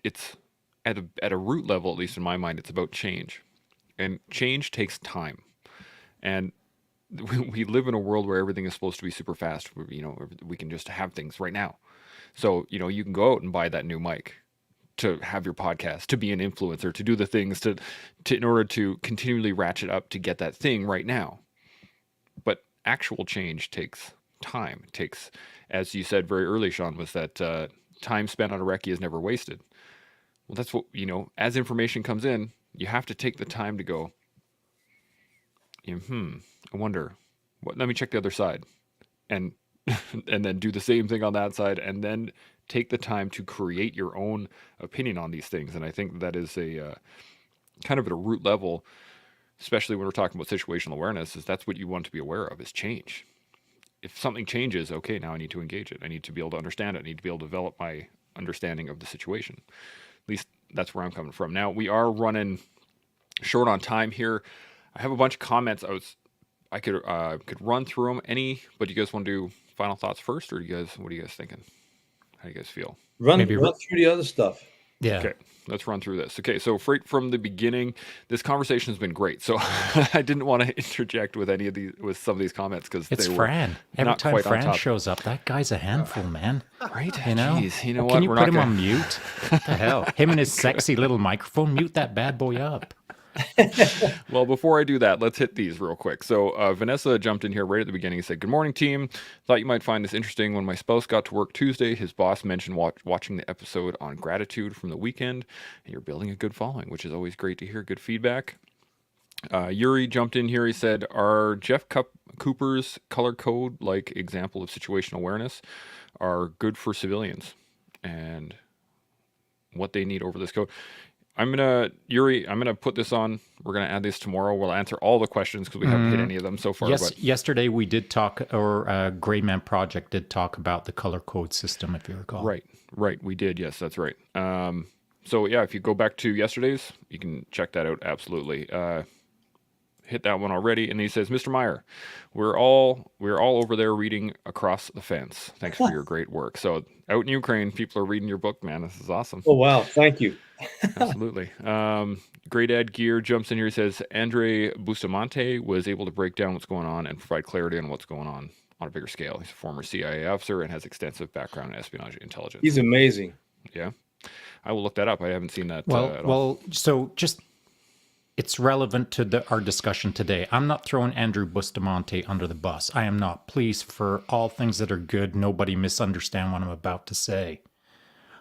it's at a root level, at least in my mind, it's about change, and change takes time, and we live in a world where everything is supposed to be super fast. We can just have things right now. So you can go out and buy that new mic to have your podcast, to be an influencer, to do the things to in order to continually ratchet up to get that thing right now. But actual change takes time. It takes, as you said very early, Shaun, was that time spent on a recce is never wasted. Well, that's what, as information comes in, you have to take the time to go, I wonder, let me check the other side. And then do the same thing on that side, and then take the time to create your own opinion on these things. And I think that is a kind of at a root level, especially when we're talking about situational awareness, is that's what you want to be aware of, is change. If something changes, okay, now I need to engage it. I need to be able to understand it. I need to be able to develop my understanding of the situation. At least that's where I'm coming from. Now, we are running short on time here. I have a bunch of comments. I could run through them. But you guys want to do final thoughts first, or what are you guys thinking? How do you guys feel? Run Maybe through the other stuff. Yeah. Okay, let's run through this. Okay, so right from the beginning, this conversation has been great. So I didn't want to interject with some of these comments because It's they were Fran. Every not time quite on Fran top. shows up, that guy's a handful, man. Right? You know? Jeez, you know what? Can you We're put not him gonna- on mute? What the hell? Him and his sexy little microphone. Mute that bad boy up. Well, before I do that, let's hit these real quick. So Vanessa jumped in here right at the beginning and said, "Good morning, team. Thought you might find this interesting. When my spouse got to work Tuesday, his boss mentioned watching the episode on gratitude from the weekend, and you're building a good following, which is always great to hear. Good feedback." Yuri jumped in here. He said, "Are Jeff Cooper's color code like example of situational awareness are good for civilians and what they need over this code?" Yuri, I'm gonna put this on. We're gonna add this tomorrow. We'll answer all the questions because we haven't hit any of them so far. Yes, But yesterday we did talk, or Gray Man Project did talk about the color code system, if you recall. right, we did. Yes, that's right. So yeah, if you go back to yesterday's, you can check that out. Absolutely. Hit that one already. And he says, "Mr. Meyer, we're all over there reading Across the Fence. Thanks for your great work." So out in Ukraine, people are reading your book, man. This is awesome. Oh, wow. Thank you. Absolutely. Great Ed Gear jumps in here. He says, "Andre Bustamante was able to break down what's going on and provide clarity on what's going on a bigger scale. He's a former CIA officer and has extensive background in espionage intelligence." He's amazing. Yeah. I will look that up. I haven't seen that at all. Well, so just it's relevant to our discussion today. I'm not throwing Andrew Bustamante under the bus. I am not. Please, for all things that are good, nobody misunderstand what I'm about to say.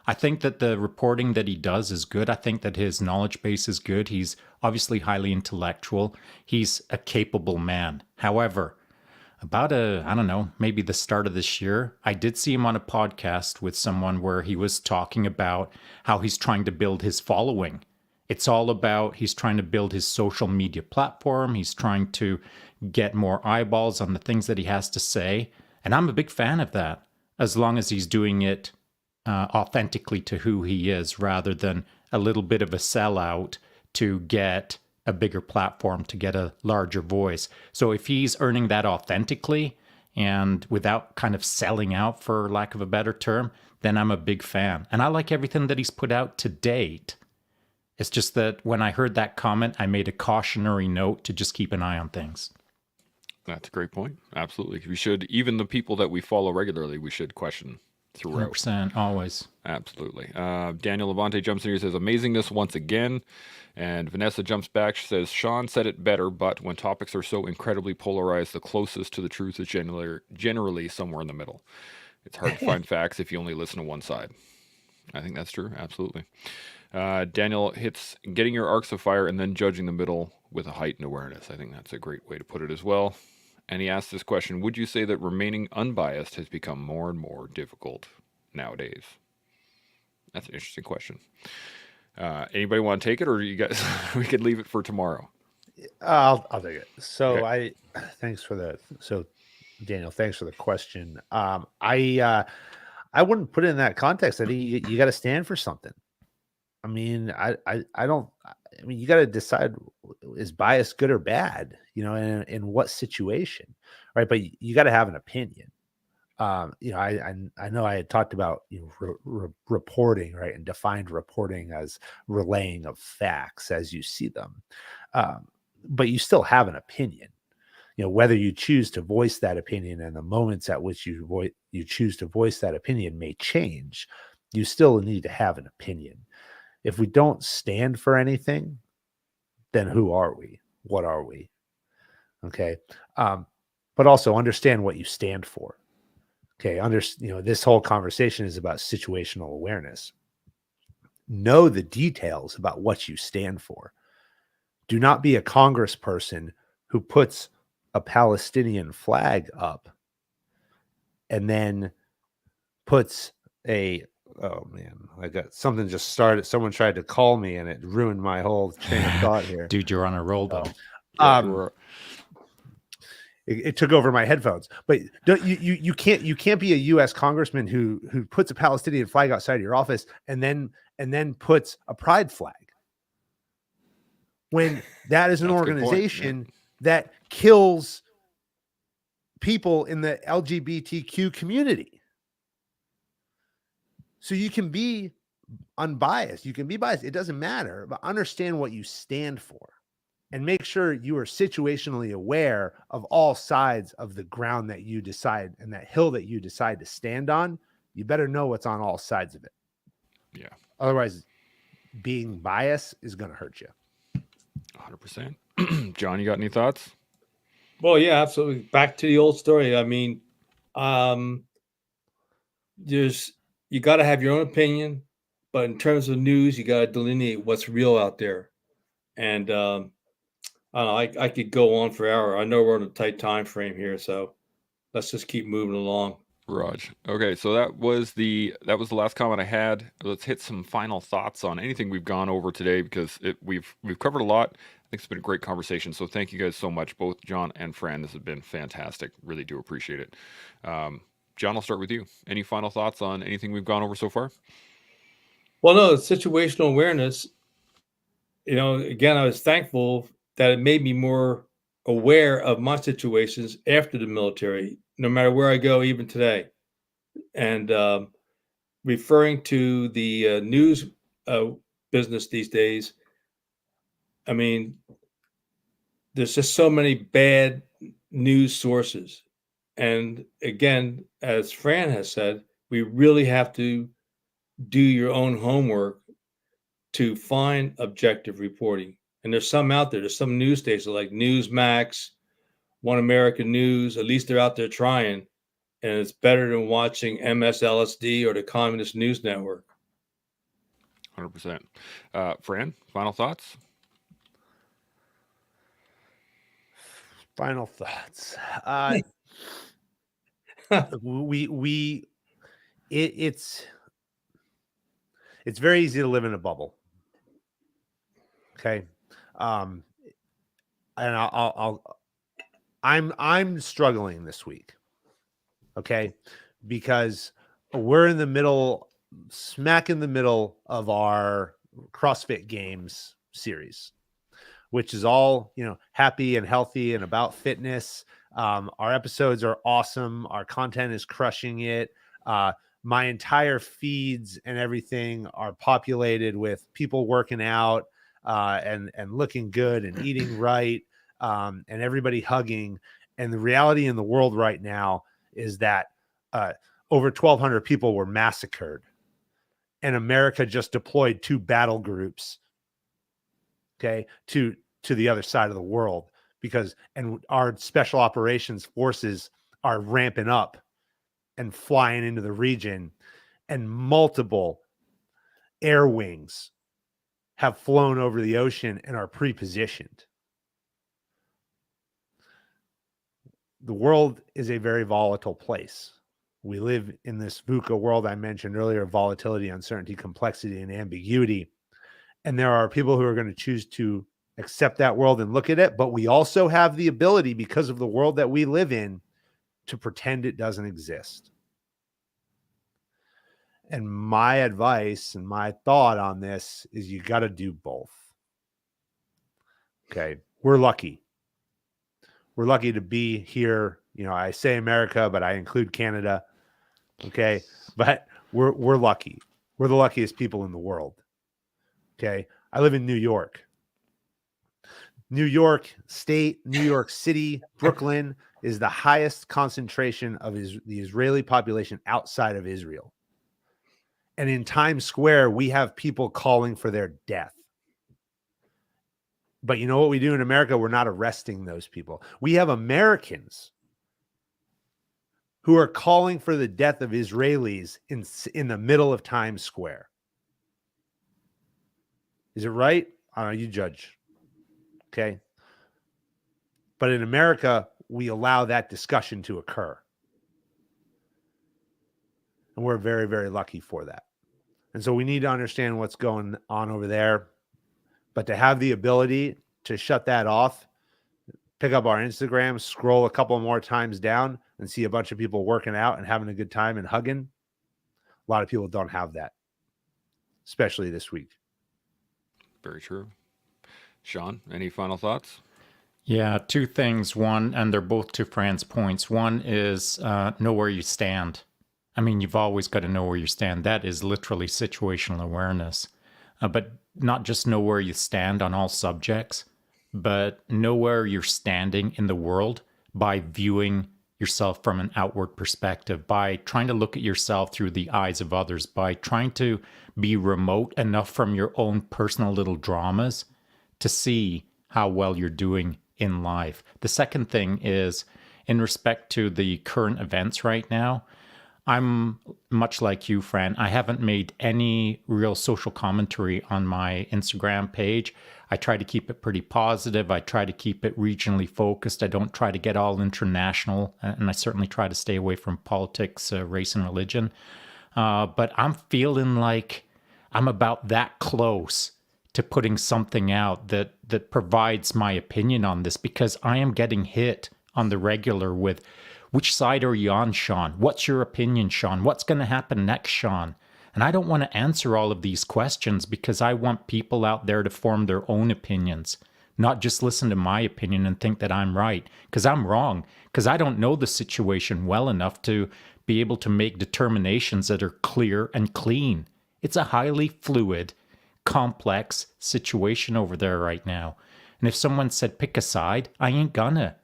I think that the reporting that he does is good. I think that his knowledge base is good. He's obviously highly intellectual. He's a capable man. However, about I don't know, maybe the start of this year, I did see him on a podcast with someone where he was talking about how he's trying to build his following. It's all about he's trying to build his social media platform. He's trying to get more eyeballs on the things that he has to say. And I'm a big fan of that, as long as he's doing it authentically to who he is, rather than a little bit of a sellout to get a bigger platform, to get a larger voice. So if he's earning that authentically and without kind of selling out, for lack of a better term, then I'm a big fan. And I like everything that he's put out to date. It's just that when I heard that comment, I made a cautionary note to just keep an eye on things. That's a great point. Absolutely. We should, even the people that we follow regularly, we should question throughout. 100%, always. Absolutely. Daniel Levante jumps in here, says, "Amazingness once again." And Vanessa jumps back. She says, "Shaun said it better, but when topics are so incredibly polarized, the closest to the truth is generally somewhere in the middle. It's hard to find facts if you only listen to one side." I think that's true. Absolutely. Daniel hits getting your arcs of fire and then judging the middle with a heightened awareness. I think that's a great way to put it as well. And he asked this question: "Would you say that remaining unbiased has become more and more difficult nowadays?" That's an interesting question. Anybody want to take it, or you guys? We could leave it for tomorrow. I'll take it. So Okay. Daniel, thanks for the question. I wouldn't put it in that context. I think you got to stand for something. I mean, I mean, you got to decide, is bias good or bad, in what situation, right? But you got to have an opinion. I know I had talked about reporting, right, and defined reporting as relaying of facts as you see them, but you still have an opinion. Whether you choose to voice that opinion and the moments at which you choose to voice that opinion may change. You still need to have an opinion. If we don't stand for anything, then who are we? What are we? Okay. But also understand what you stand for. Okay. This whole conversation is about situational awareness. Know the details about what you stand for. Do not be a congressperson who puts a Palestinian flag up and then puts oh man, I got something just started. Someone tried to call me and it ruined my whole train of thought here. Dude, you're on a roll though. It took over my headphones. But you can't be a U.S. congressman who puts a Palestinian flag outside your office and then puts a pride flag, when that is an organization that kills people in the LGBTQ community. So you can be unbiased. You can be biased. It doesn't matter, but understand what you stand for and make sure you are situationally aware of all sides of the ground that you decide and that hill that you decide to stand on. You better know what's on all sides of it. Yeah. Otherwise, being biased is going to hurt you. 100%. John, you got any thoughts? Well, yeah, absolutely. Back to the old story. I mean, you got to have your own opinion, but in terms of news, you got to delineate what's real out there. And I don't know, I could go on for hours. I know we're on a tight time frame here, so let's just keep moving along. Raj. Okay, so that was the last comment I had. Let's hit some final thoughts on anything we've gone over today, because we've covered a lot. I think it's been a great conversation. So thank you guys so much, both John and Fran. This has been fantastic. Really do appreciate it. John, I'll start with you. Any final thoughts on anything we've gone over so far? Well, no, situational awareness. Again, I was thankful that it made me more aware of my situations after the military, no matter where I go, even today. And referring to the news business these days, I mean, there's just so many bad news sources. And again, as Fran has said, we really have to do your own homework to find objective reporting. And there's some out there. There's some news stations like Newsmax, One American News. At least they're out there trying. And it's better than watching MSLSD or the Communist News Network. 100%. Fran, final thoughts? Final thoughts. It's very easy to live in a bubble. Okay. And I'm struggling this week. Okay. Because we're in the middle, smack in the middle of our CrossFit Games series, which is all, happy and healthy and about fitness. Our episodes are awesome. Our content is crushing it. My entire feeds and everything are populated with people working out and looking good and eating right, and everybody hugging. And the reality in the world right now is that over 1,200 people were massacred, and America just deployed 2 battle groups, okay, to the other side of the world, and our special operations forces are ramping up and flying into the region, and multiple air wings have flown over the ocean and are pre-positioned. The world is a very volatile place. We live in this VUCA world I mentioned earlier: volatility, uncertainty, complexity, and ambiguity. And there are people who are going to choose to accept that world and look at it, but we also have the ability, because of the world that we live in, to pretend it doesn't exist. And my advice and my thought on this is you got to do both. Okay. We're lucky. We're lucky to be here. I say America, but I include Canada. Okay. But we're lucky. We're the luckiest people in the world. Okay. I live in New York. New York State, New York City, Brooklyn is the highest concentration of the Israeli population outside of Israel. And in Times Square, we have people calling for their death. But you know what we do in America? We're not arresting those people. We have Americans who are calling for the death of Israelis in the middle of Times Square. Is it right? I don't know. You judge. Okay. But in America, we allow that discussion to occur. And we're very, very lucky for that. And so we need to understand what's going on over there. But to have the ability to shut that off, pick up our Instagram, scroll a couple more times down and see a bunch of people working out and having a good time and hugging. A lot of people don't have that, especially this week. Very true. Shaun, any final thoughts? Yeah, two things. One, and they're both to Fran's points. One is know where you stand. I mean, you've always got to know where you stand. That is literally situational awareness. But not just know where you stand on all subjects, but know where you're standing in the world by viewing yourself from an outward perspective, by trying to look at yourself through the eyes of others, by trying to be remote enough from your own personal little dramas to see how well you're doing in life. The second thing is in respect to the current events right now. I'm much like you, Fran. I haven't made any real social commentary on my Instagram page. I try to keep it pretty positive. I try to keep it regionally focused. I don't try to get all international, and I certainly try to stay away from politics, race, and religion. But I'm feeling like I'm about that close to putting something out that provides my opinion on this, because I am getting hit on the regular with, which side are you on, Shaun? What's your opinion, Shaun? What's going to happen next, Shaun? And I don't want to answer all of these questions because I want people out there to form their own opinions, not just listen to my opinion and think that I'm right, because I'm wrong, because I don't know the situation well enough to be able to make determinations that are clear and clean. It's a highly fluid, complex situation over there right now. And if someone said pick a side, I ain't gonna.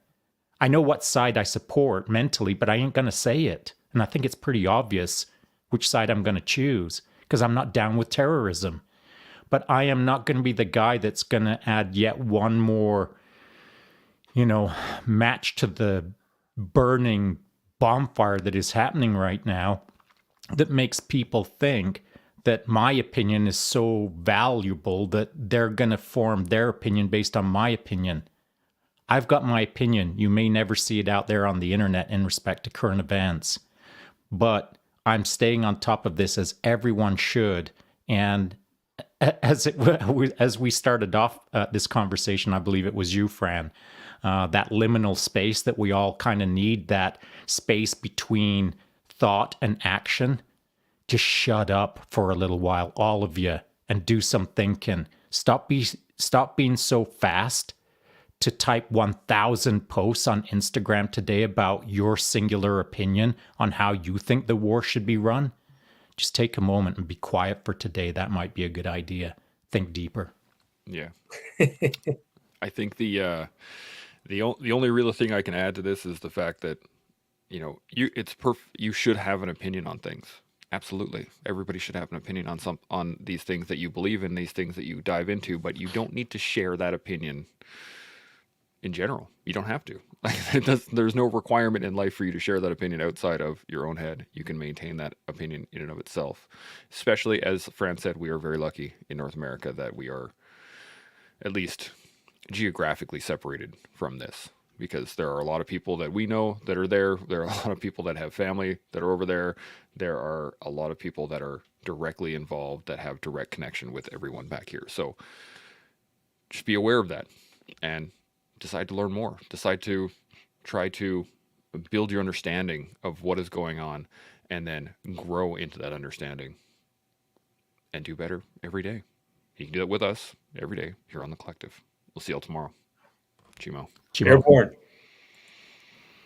I know what side I support mentally, but I ain't gonna say it. And I think it's pretty obvious which side I'm gonna choose, because I'm not down with terrorism. But I am not gonna be the guy that's gonna add yet one more, match to the burning bonfire that is happening right now, that makes people think that my opinion is so valuable that they're going to form their opinion based on my opinion. I've got my opinion. You may never see it out there on the internet in respect to current events, but I'm staying on top of this, as everyone should. And as we started off this conversation, I believe it was you, Fran, that liminal space that we all kind of need, that space between thought and action. Just shut up for a little while, all of you, and do some thinking. Stop being so fast to type 1,000 posts on Instagram today about your singular opinion on how you think the war should be run. Just take a moment and be quiet for today. That might be a good idea. Think deeper. Yeah. I think the only real thing I can add to this is the fact that, you should have an opinion on things. Absolutely. Everybody should have an opinion on these things that you believe in, these things that you dive into, but you don't need to share that opinion in general. You don't have to. There's no requirement in life for you to share that opinion outside of your own head. You can maintain that opinion in and of itself. Especially, as Fran said, we are very lucky in North America that we are at least geographically separated from this. Because there are a lot of people that we know that are there. There are a lot of people that have family that are over there. There are a lot of people that are directly involved that have direct connection with everyone back here. So just be aware of that and decide to learn more. Decide to try to build your understanding of what is going on and then grow into that understanding and do better every day. You can do that with us every day here on The Collective. We'll see y'all tomorrow. Chimo. Airborne.